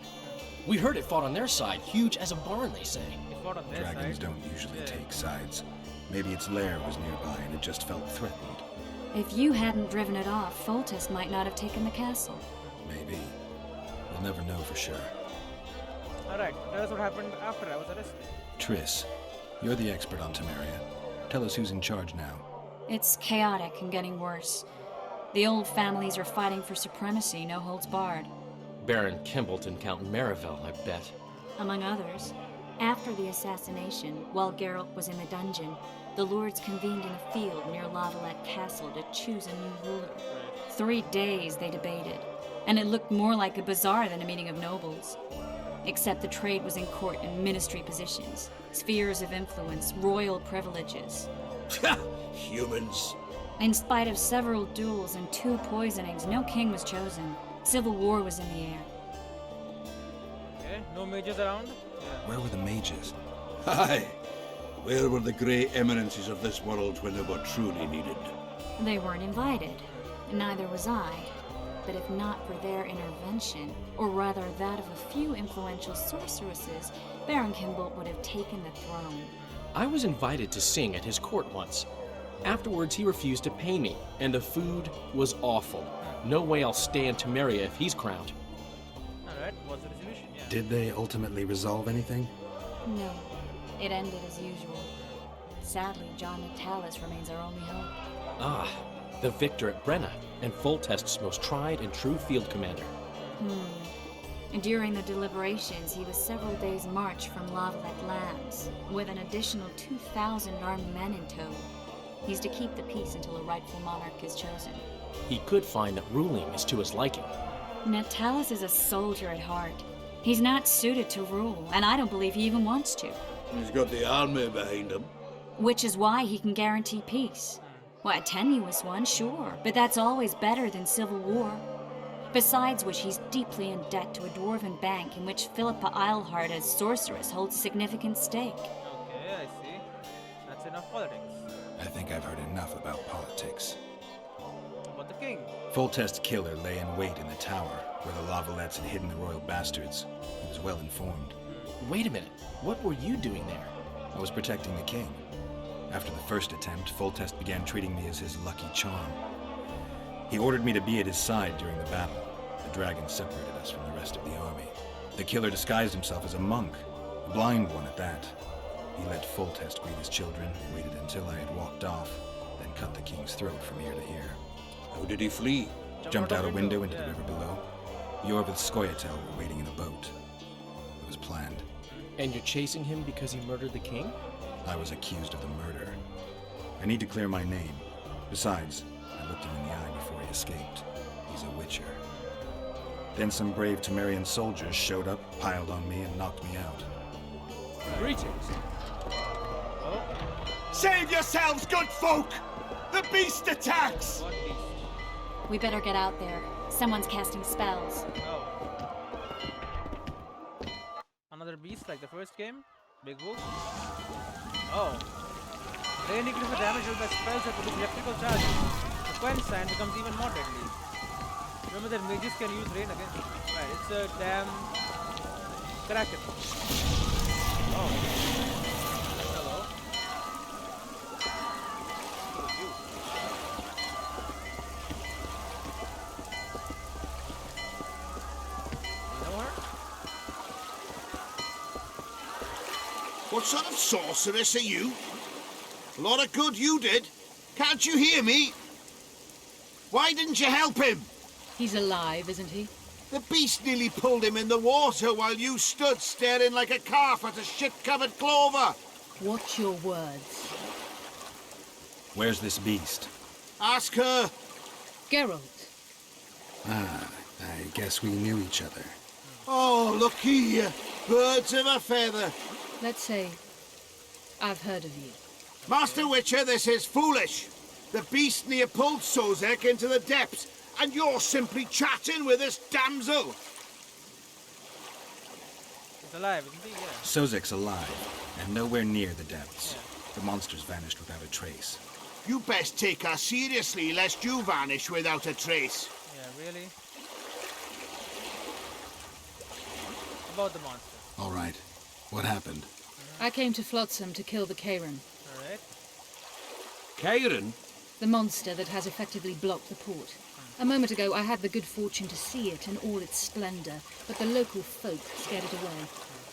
We heard it fought on their side, huge as a barn, they say. It fought on their Dragons side. don't usually take sides. Maybe its lair was nearby and it just felt threatened. If you hadn't driven it off, Foltest might not have taken the castle. Maybe. We'll never know for sure. Alright, tell us what happened after I was arrested. Triss, you're the expert on Temeria. Tell us who's in charge now. It's chaotic and getting worse. The old families are fighting for supremacy, no holds barred. Baron Kimbalt and Count Marivel, I bet. Among others. After the assassination, while Geralt was in the dungeon, the lords convened in a field near Lavalette Castle to choose a new ruler. 3 days they debated, and it looked more like a bazaar than a meeting of nobles. Except the trade was in court and ministry positions, spheres of influence, royal privileges. Humans. In spite of several duels and 2 poisonings, no king was chosen. Civil war was in the air. Okay, no mages around? Where were the mages? Aye. Where were the grey eminences of this world when they were truly needed? They weren't invited. Neither was I. But if not for their intervention, or rather that of a few influential sorceresses, Baron Kimbalt would have taken the throne. I was invited to sing at his court once. Afterwards, he refused to pay me, and the food was awful. No way I'll stay in Temeria if he's crowned. Alright, what's the resolution? Yeah. Did they ultimately resolve anything? No. It ended as usual. Sadly, John Natalis remains our only hope. Ah, the victor at Brenna, and Foltest's most tried and true field commander. During the deliberations, he was several days' march from Lavalette lands, with an additional 2,000 armed men in tow. He's to keep the peace until a rightful monarch is chosen. He could find that ruling is to his liking. Natalis is a soldier at heart. He's not suited to rule, and I don't believe he even wants to. He's got the army behind him. Which is why he can guarantee peace. Well, a tenuous one, sure, but that's always better than civil war. Besides which, he's deeply in debt to a dwarven bank in which Philippa Eilhart as sorceress holds a significant stake. Okay, I see. That's enough politics. I think I've heard enough about politics. About the king. Foltest's killer lay in wait in the tower, where the Lavalettes had hidden the royal bastards. He was well informed. Wait a minute, what were you doing there? I was protecting the king. After the first attempt, Foltest began treating me as his lucky charm. He ordered me to be at his side during the battle. The dragon separated us from the rest of the army. The killer disguised himself as a monk, a blind one at that. He let Foltest greet his children, waited until I had walked off, then cut the king's throat from ear to ear. How did he flee? Jumped out a window into the river below. Yorv with Scoia'tael were waiting in a boat. It was planned. And you're chasing him because he murdered the king? I was accused of the murder. I need to clear my name. Besides, I looked him in the eye before he escaped. He's a witcher. Then some brave Temerian soldiers showed up, piled on me, and knocked me out. Greetings. Oh, Save yourselves, good folk! The beast attacks! what beast? We better get out there. Someone's casting spells. Oh. Another beast like the first game? Big wolf? Oh. Rain increases the damage dealt by spells that produce electrical charges. The quench sign becomes even more deadly. Remember that mages can use rain against it. Right, it's a damn kraken. Oh. Hello. Who are you? You know her? What sort of sorceress are you? A lot of good you did. Can't you hear me? Why didn't you help him? He's alive, isn't he? The beast nearly pulled him in the water while you stood staring like a calf at a shit-covered clover. Watch your words. Where's this beast? Ask her. Geralt. Ah, I guess we knew each other. Oh, look here. Birds of a feather. Let's say I've heard of you. Master Witcher, this is foolish. The beast near pulled Sozek into the depths, and you're simply chatting with this damsel. He's alive, isn't he? Yeah. Sozek's alive, and nowhere near the depths. The monster's vanished without a trace. You best take her seriously, lest you vanish without a trace. Yeah, really? About the monster. All right. What happened? I came to Flotsam to kill the Karen. Alright. Karen? The monster that has effectively blocked the port. A moment ago, I had the good fortune to see it in all its splendor, but the local folk scared it away.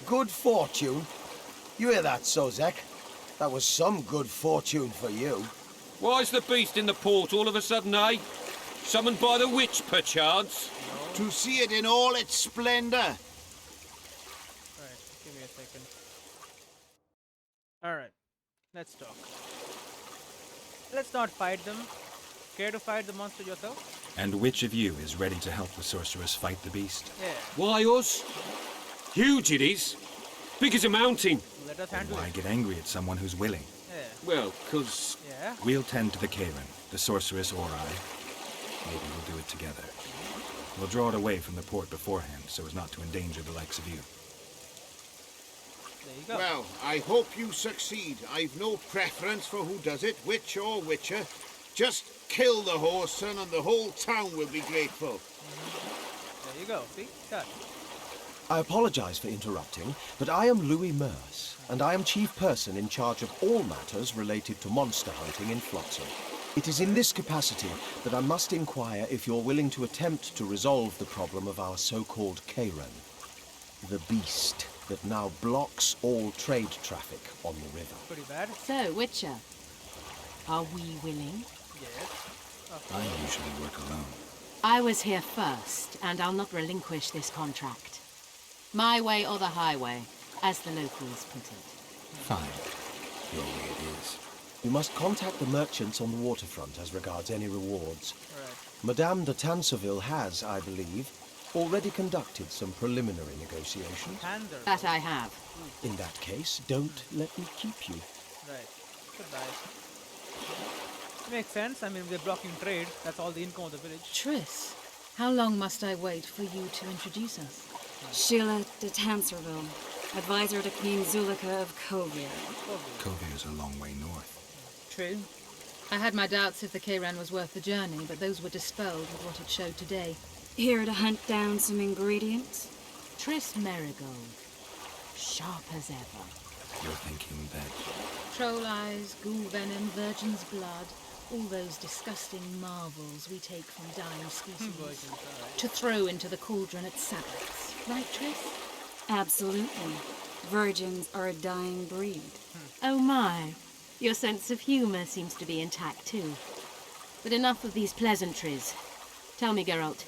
Good fortune? You hear that, Sozek? That was some good fortune for you. Why's the beast in the port all of a sudden, eh? Summoned by the witch, perchance? No. To see it in all its splendor. Alright, give me a second. Alright, let's talk. Let's not fight them. Care to fight the monster yourself? And which of you is ready to help the sorceress fight the beast? Yeah. Why us? Huge it is. Big as a mountain. Let us handle Why it. get angry at someone who's willing? Yeah. Well, 'cause... Yeah? We'll tend to the Karen, the sorceress or I. Maybe we'll do it together. We'll draw it away from the port beforehand so as not to endanger the likes of you. There you go. Well, I hope you succeed. I've no preference for who does it, witch or witcher. Just kill the whoreson and the whole town will be grateful. There you go. See? Done. I apologize for interrupting, but I am Louis Merce, and I am chief person in charge of all matters related to monster hunting in Flotsam. It is in this capacity that I must inquire if you're willing to attempt to resolve the problem of our so-called Karen, the beast that now blocks all trade traffic on the river. Pretty bad. So, Witcher, are we willing? Yes. I usually work alone. I was here first, and I'll not relinquish this contract. My way or the highway, as the locals put it. Fine. Your way it is. You must contact the merchants on the waterfront as regards any rewards. Right. Madame de Tanseville has, I believe, already conducted some preliminary negotiations. That I have. In that case, don't let me keep you. Right. Goodbye. Makes sense. I mean, we're blocking trade. That's all the income of the village. Triss, how long must I wait for you to introduce us? Sheila de Tanserville, advisor to Queen Zulika of Kovir. Kovir's a long way north. True. I had my doubts if the Kayran was worth the journey, but those were dispelled with what it showed today. Here to hunt down some ingredients? Triss Marigold. Sharp as ever. You're thinking that... Troll eyes, ghoul venom, virgin's blood, all those disgusting marvels we take from dying species to throw into the cauldron at Sabbaths. Right, Triss? Absolutely. Virgins are a dying breed. Oh my. Your sense of humor seems to be intact too. But enough of these pleasantries. Tell me, Geralt,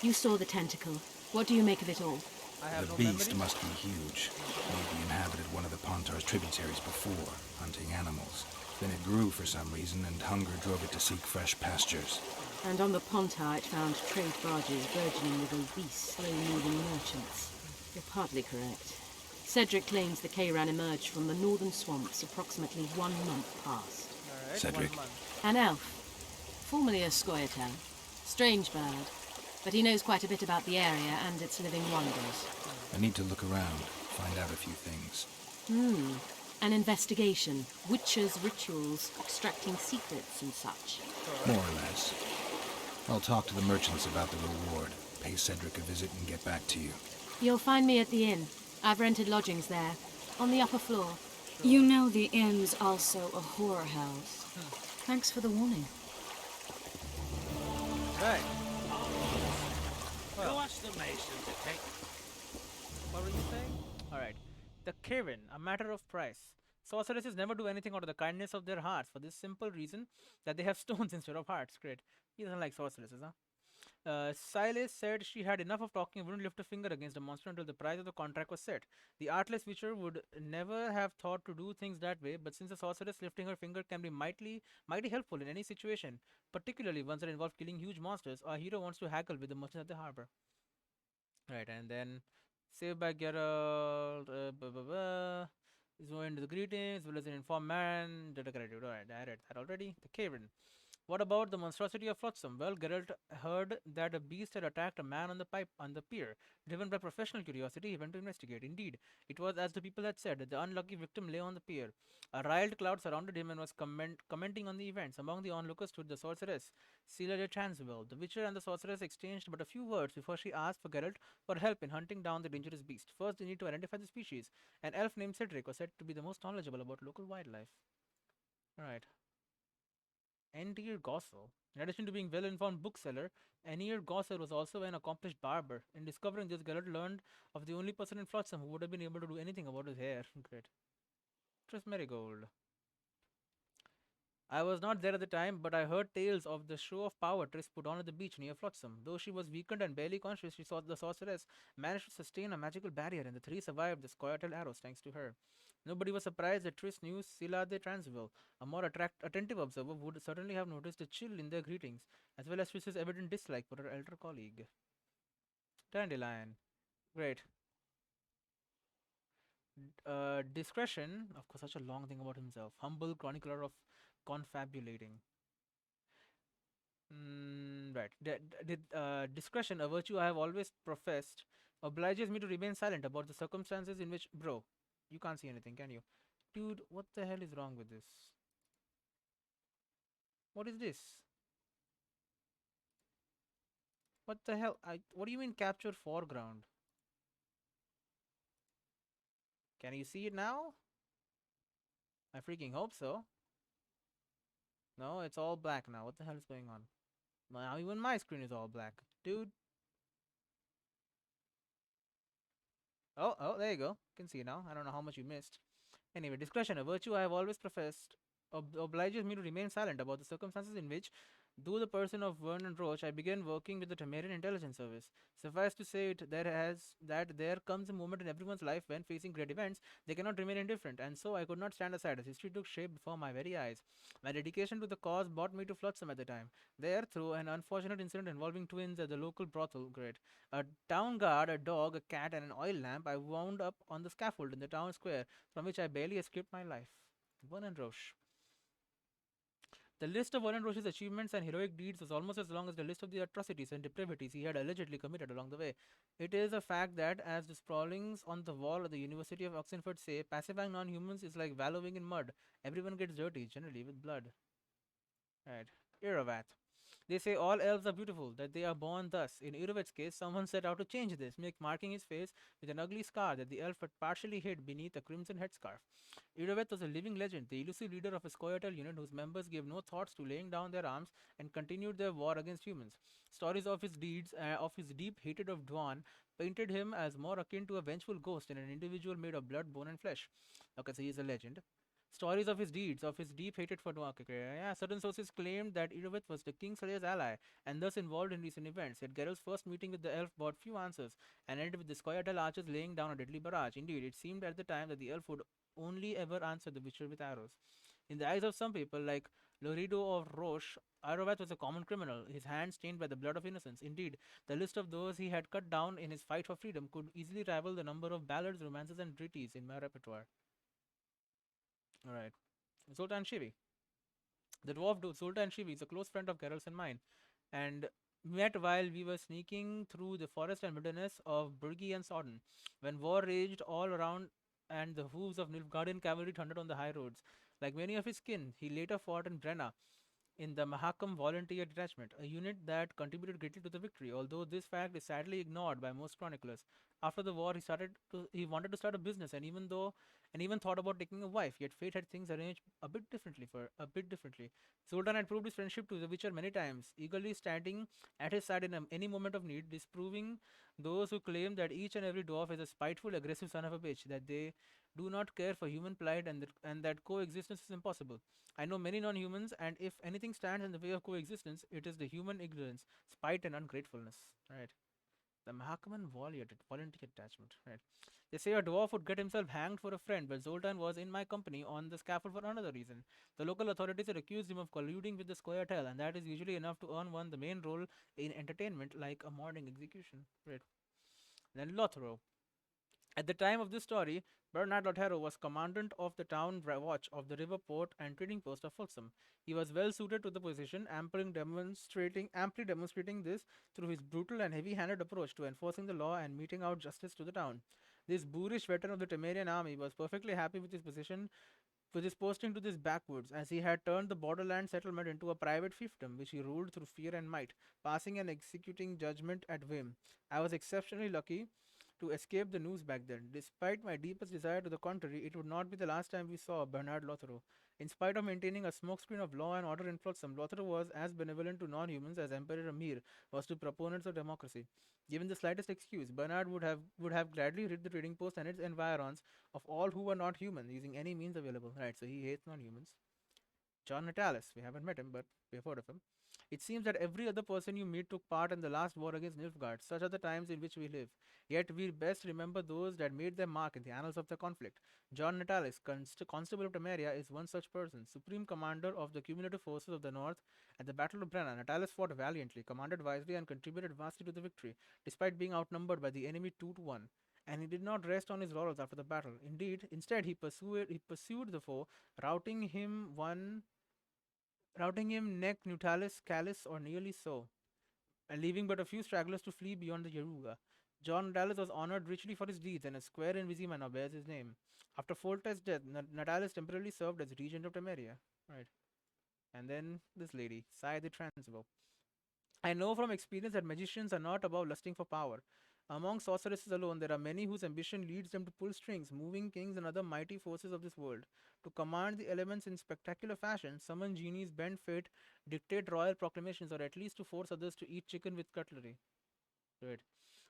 you saw the tentacle. What do you make of it all? The beast must be huge. Maybe inhabited one of the Pontar's tributaries before, hunting animals. Then it grew for some reason, and hunger drove it to seek fresh pastures. And on the Pontar it found trade barges burgeoning with obese, slow-moving merchants. You're partly correct. Cedric claims the Kayran emerged from the northern swamps approximately 1 month past. Cedric. An elf, formerly a Scoia'tael, Strange bird, but he knows quite a bit about the area and its living wonders. I need to look around, find out a few things. An investigation. Witches' rituals, extracting secrets and such. More or less. I'll talk to the merchants about the reward, pay Cedric a visit and get back to you. You'll find me at the inn. I've rented lodgings there, on the upper floor. You know the inn's also a horror house. Thanks for the warning. Right. Go ask the mason to take. What were you saying? Alright. The Kevin, a matter of price. Sorceresses never do anything out of the kindness of their hearts for this simple reason that they have stones instead of hearts. Great. He doesn't like sorceresses, huh? Silas said she had enough of talking and wouldn't lift a finger against the monster until the price of the contract was set. The artless witcher would never have thought to do things that way, but since a sorceress lifting her finger can be mighty helpful in any situation, particularly ones that involve killing huge monsters, our hero wants to haggle with the merchants at the harbor. Right, and then saved by Geralt, is going to the greetings, will as an informed man, data gratitude. Alright, I read that already. The Cavern. What about the monstrosity of Flotsam? Well, Geralt heard that a beast had attacked a man on the pier. Driven by professional curiosity, he went to investigate. Indeed, it was as the people had said, that the unlucky victim lay on the pier. A riled cloud surrounded him and was commenting on the events. Among the onlookers stood the sorceress, Celia de Transwell. The witcher and the sorceress exchanged but a few words before she asked for Geralt for help in hunting down the dangerous beast. First, they need to identify the species. An elf named Cedric was said to be the most knowledgeable about local wildlife. Alright. Enir Gossel. In addition to being well-informed bookseller, Enir Gossel was also an accomplished barber. In discovering this, Geralt learned of the only person in Flotsam who would have been able to do anything about his hair. Great. Tris Marigold. I was not there at the time, but I heard tales of the show of power Triss put on at the beach near Flotsam. Though she was weakened and barely conscious, she saw the sorceress managed to sustain a magical barrier, and the three survived the scoia'tael arrows thanks to her. Nobody was surprised that Triss knew Scylla de Transville. A more attentive observer would certainly have noticed a chill in their greetings, as well as Triss's evident dislike for her elder colleague. Dandelion. Great. Discretion, of course, such a long thing about himself. Humble chronicler of confabulating. Right. Discretion, a virtue I have always professed, obliges me to remain silent about the circumstances in which. Bro, you can't see anything, can you? Dude, what the hell is wrong with this? What is this? What the hell? What do you mean capture foreground? Can you see it now? I freaking hope so. No, it's all black now. What the hell is going on? Now even my screen is all black. Dude. Oh, there you go. You can see it now. I don't know how much you missed. Anyway, discretion, a virtue I have always professed, obliges me to remain silent about the circumstances in which, though the person of Vernon Roach, I began working with the Temerian Intelligence Service. Suffice to say that there comes a moment in everyone's life when, facing great events, they cannot remain indifferent, and so I could not stand aside as history took shape before my very eyes. My dedication to the cause brought me to Flotsam at the time. There, through an unfortunate incident involving twins at the local brothel, a town guard, a dog, a cat, and an oil lamp, I wound up on the scaffold in the town square, from which I barely escaped my life. Vernon Roche. The list of Vernon Roche's achievements and heroic deeds was almost as long as the list of the atrocities and depravities he had allegedly committed along the way. It is a fact that, as the sprawlings on the wall at the University of Oxenford say, pacifying non-humans is like wallowing in mud. Everyone gets dirty, generally with blood. Right. Iravath. They say all elves are beautiful, that they are born thus. In Irovet's case, someone set out to change this, marking his face with an ugly scar that the elf had partially hid beneath a crimson headscarf. Irovet was a living legend, the elusive leader of a scoia'tael unit whose members gave no thoughts to laying down their arms and continued their war against humans. Stories of his deeds, of his deep hatred of Dwan, painted him as more akin to a vengeful ghost than an individual made of blood, bone, and flesh. Okay, so he is a legend. Stories of his deeds, of his deep hatred for Dwan. Yeah, certain sources claimed that Irovet was the Kingslayer's ally and thus involved in recent events. Yet Geralt's first meeting with the elf brought few answers and ended with the scoia'tael archers laying down a deadly barrage. Indeed, it seemed at the time that the elf would only ever answer the witcher with arrows. In the eyes of some people, like Lorido of Roche, Irovet was a common criminal, his hands stained by the blood of innocents. Indeed, the list of those he had cut down in his fight for freedom could easily rival the number of ballads, romances, and treaties in my repertoire. Alright. Zoltan Shivi. The dwarf Zoltan Shivi is a close friend of Geralt's and mine, and met while we were sneaking through the forest and wilderness of Burgi and Sodden, when war raged all around and the hooves of Nilfgaardian cavalry thundered on the high roads. Like many of his kin, he later fought in Brenna in the Mahakam Volunteer Detachment, a unit that contributed greatly to the victory, although this fact is sadly ignored by most chroniclers. After the war, he wanted to start a business, and even thought about taking a wife. Yet fate had things arranged a bit differently. Zoltan had proved his friendship to the Witcher many times, eagerly standing at his side in any moment of need, disproving those who claim that each and every dwarf is a spiteful, aggressive son of a bitch, that they do not care for human plight, and that coexistence is impossible. I know many non-humans, and if anything stands in the way of coexistence, it is the human ignorance, spite, and ungratefulness. Right. The Mahakaman volunteer attachment. Right. They say a dwarf would get himself hanged for a friend, but Zoltan was in my company on the scaffold for another reason. The local authorities had accused him of colluding with the Square Tail, and that is usually enough to earn one the main role in entertainment, like a morning execution. Right. Then Lothro. At the time of this story, Bernard Lotero was commandant of the town watch of the river port and trading post of Folsom. He was well suited to the position, amply demonstrating this through his brutal and heavy-handed approach to enforcing the law and meting out justice to the town. This boorish veteran of the Temerian army was perfectly happy with his position, with his posting to this backwoods, as he had turned the borderland settlement into a private fiefdom which he ruled through fear and might, passing and executing judgment at whim. I was exceptionally lucky to escape the news back then. Despite my deepest desire to the contrary, it would not be the last time we saw Bernard Lothero. In spite of maintaining a smokescreen of law and order in Flotsam, Lothero was as benevolent to non-humans as Emperor Amir was to proponents of democracy. Given the slightest excuse, Bernard would have gladly rid the trading post and its environs of all who were not human, using any means available. Right, so he hates non-humans. John Natalis, we haven't met him, but we have heard of him. It seems that every other person you meet took part in the last war against Nilfgaard. Such are the times in which we live. Yet we best remember those that made their mark in the annals of the conflict. John Natalis, Constable of Temeria, is one such person. Supreme Commander of the cumulative forces of the North at the Battle of Brenna, Natalis fought valiantly, commanded wisely, and contributed vastly to the victory, despite being outnumbered by the enemy 2 to 1. And he did not rest on his laurels after the battle. Instead, he pursued the foe, routing him neck, Nutalis, Callus, or nearly so, and leaving but a few stragglers to flee beyond the Yaruga. John Natalis was honored richly for his deeds, and a square in Vizima now bears his name. After Foltest's death, Natalis temporarily served as regent of Temeria. Right. And then this lady, Sai the Transvo. I know from experience that magicians are not above lusting for power. Among sorceresses alone, there are many whose ambition leads them to pull strings, moving kings and other mighty forces of this world. To command the elements in spectacular fashion, summon genies, bend fate, dictate royal proclamations, or at least to force others to eat chicken with cutlery. Right.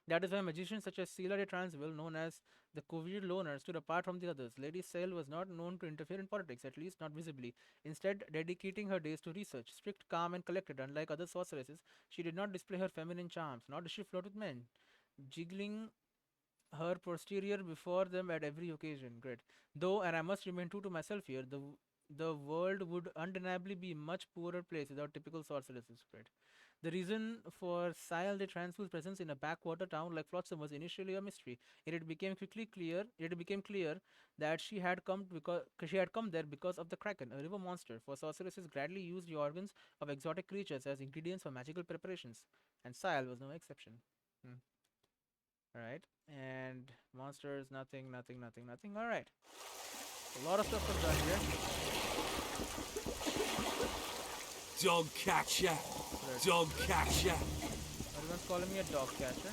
That is why magicians such as Sela de Transville, known as the Cuvier Loner, stood apart from the others. Lady Sale was not known to interfere in politics, at least not visibly, instead dedicating her days to research. Strict, calm, and collected, unlike other sorceresses, she did not display her feminine charms, nor did she flirt with men, jiggling her posterior before them at every occasion. Great. Though, and I must remain true to myself here, the world would undeniably be a much poorer place without typical sorceresses. Great. The reason for Sile de Transfu's presence in a backwater town like Flotsam was initially a mystery. It became clear that she had come there because of the Kraken, a river monster. For sorceresses gladly used the organs of exotic creatures as ingredients for magical preparations, and Sile was no exception. Alright, and monsters, nothing. Alright. A lot of stuff was done here. Dog catcher. Dog catcher. Everyone's calling me a dog catcher.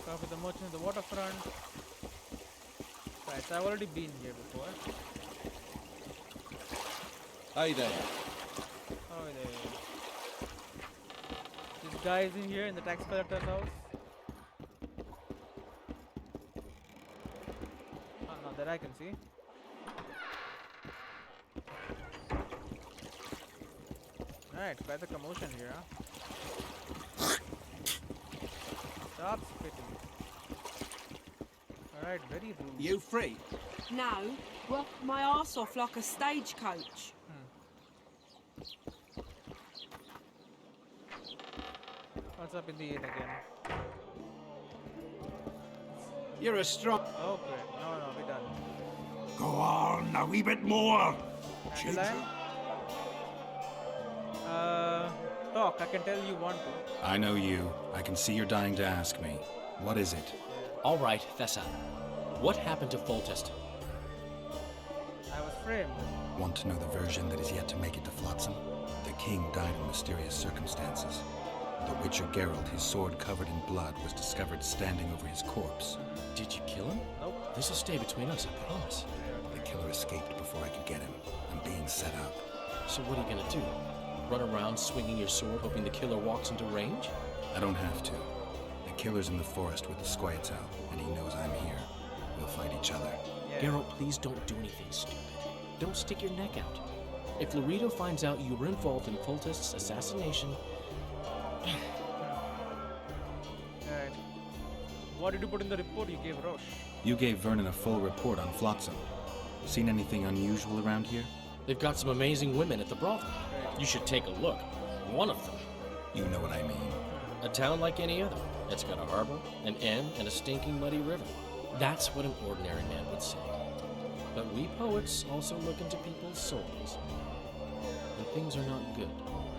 Talk with the merchant of the waterfront. Right, so I've already been here before. Hey there. Oh, there. This guy is in here in the tax collector's house. Oh, not that I can see. Alright, quite the commotion here, huh? Stop spitting. Alright, very rude. You free? No, work my arse off like a stagecoach. What's up in the 8 again? You're a strong... Oh, great. No, we're done. Go on, a wee bit more. Talk talk, I can tell you want to. I know you. I can see you're dying to ask me. What is it? All right, Thessa. What happened to Foltest? I was framed. Want to know the version that is yet to make it to Flotsam? The king died in mysterious circumstances. The Witcher Geralt, his sword covered in blood, was discovered standing over his corpse. Did you kill him? Nope. This will stay between us, I promise. The killer escaped before I could get him. I'm being set up. So what are you gonna do? Run around swinging your sword hoping the killer walks into range? I don't have to. The killer's in the forest with the Squirtle, and he knows I'm here. We'll fight each other. Yeah. Geralt, please don't do anything stupid. Don't stick your neck out. If Laredo finds out you were involved in Foltest's assassination... Alright. What did you put in the report you gave Roche? You gave Vernon a full report on Flotsam. Seen anything unusual around here? They've got some amazing women at the brothel. You should take a look. One of them. You know what I mean. A town like any other. It's got a harbor, an inn, and a stinking muddy river. That's what an ordinary man would say. But we poets also look into people's souls. And things are not good.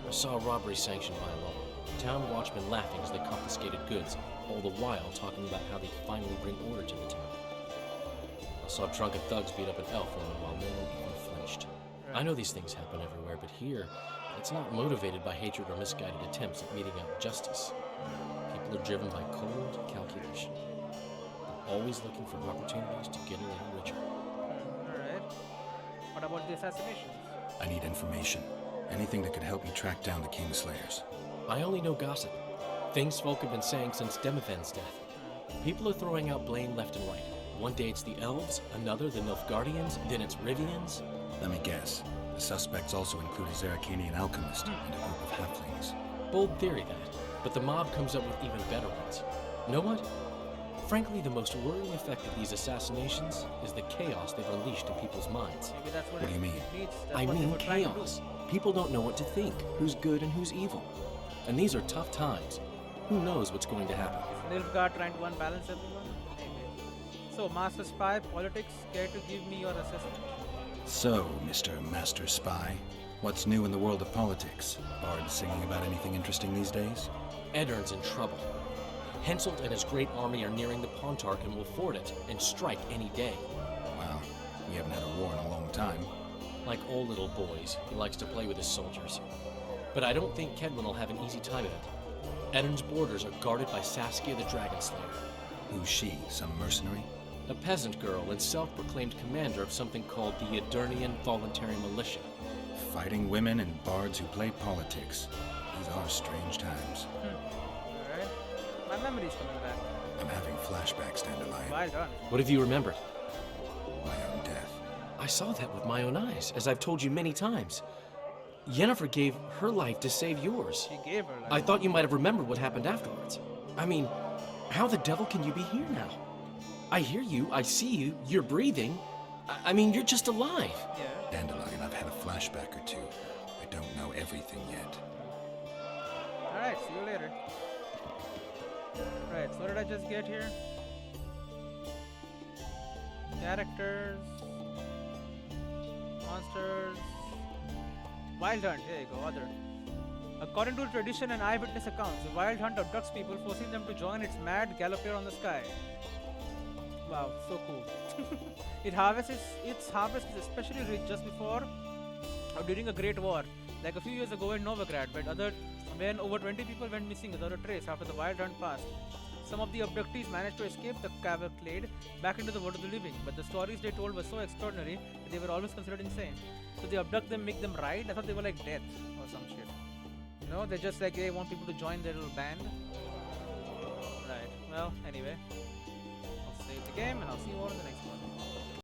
I saw a robbery sanctioned by law. Town watchmen laughing as they confiscated goods, all the while talking about how they'd finally bring order to the town. I saw drunken thugs beat up an elf woman while no one even flinched. I know these things happen everywhere, but here, it's not motivated by hatred or misguided attempts at meting out justice. People are driven by cold calculation. They're always looking for opportunities to get a little richer. Alright. What about the assassinations? I need information. Anything that could help me track down the Kingslayers. I only know gossip. Things folk have been saying since Demothen's death. People are throwing out blame left and right. One day it's the elves, another the Nilfgaardians, then it's Rivians. Let me guess. The suspects also include a Zeracanian alchemist and a group of halflings. Bold theory, that. But the mob comes up with even better ones. Know what? Frankly, the most worrying effect of these assassinations is the chaos they've unleashed in people's minds. Maybe that's what What do you mean? I mean chaos. People don't know what to think, who's good and who's evil. And these are tough times. Who knows what's going to happen? Is Nilfgaard trying to unbalance everyone? Maybe. So, Master Spy, politics, care to give me your assessment? So, Mr. Master Spy, what's new in the world of politics? Bard singing about anything interesting these days? Eddern's in trouble. Henselt and his great army are nearing the Pontarch and will ford it and strike any day. Wow, we haven't had a war in a long time. Like all little boys, he likes to play with his soldiers. But I don't think Kedwin will have an easy time of it. Eddern's borders are guarded by Saskia the Dragon Slayer. Who's she? Some mercenary? A peasant girl and self-proclaimed commander of something called the Edirnian Voluntary Militia. Fighting women and bards who play politics. These are strange times. Alright. My memory's coming back. I'm having flashbacks, Dandelion. Well done. What have you remembered? My own death. I saw that with my own eyes, as I've told you many times. Yennefer gave her life to save yours. She gave her life. I thought you might have remembered what happened afterwards. I mean, how the devil can you be here now? I hear you, I see you, you're breathing. I mean, you're just alive. Yeah. Dandelion, I've had a flashback or two. I don't know everything yet. Alright, see you later. Right, so what did I just get here? Characters. Monsters. Wild Hunt, there you go, other. According to tradition and eyewitness accounts, the Wild Hunt abducts people, forcing them to join its mad gallopere on the sky. Wow, so cool. Its harvest is especially rich just before or during a great war, like a few years ago in Novigrad, when over 20 people went missing without a trace after the Wild Hunt passed. Some of the abductees managed to escape the cavalcade back into the world of the living, but the stories they told were so extraordinary that they were always considered insane. So they abduct them, make them ride. I thought they were like death or some shit. You know, they're just like they want people to join their little band. Right. Well, anyway, I'll save the game and I'll see you all in the next one.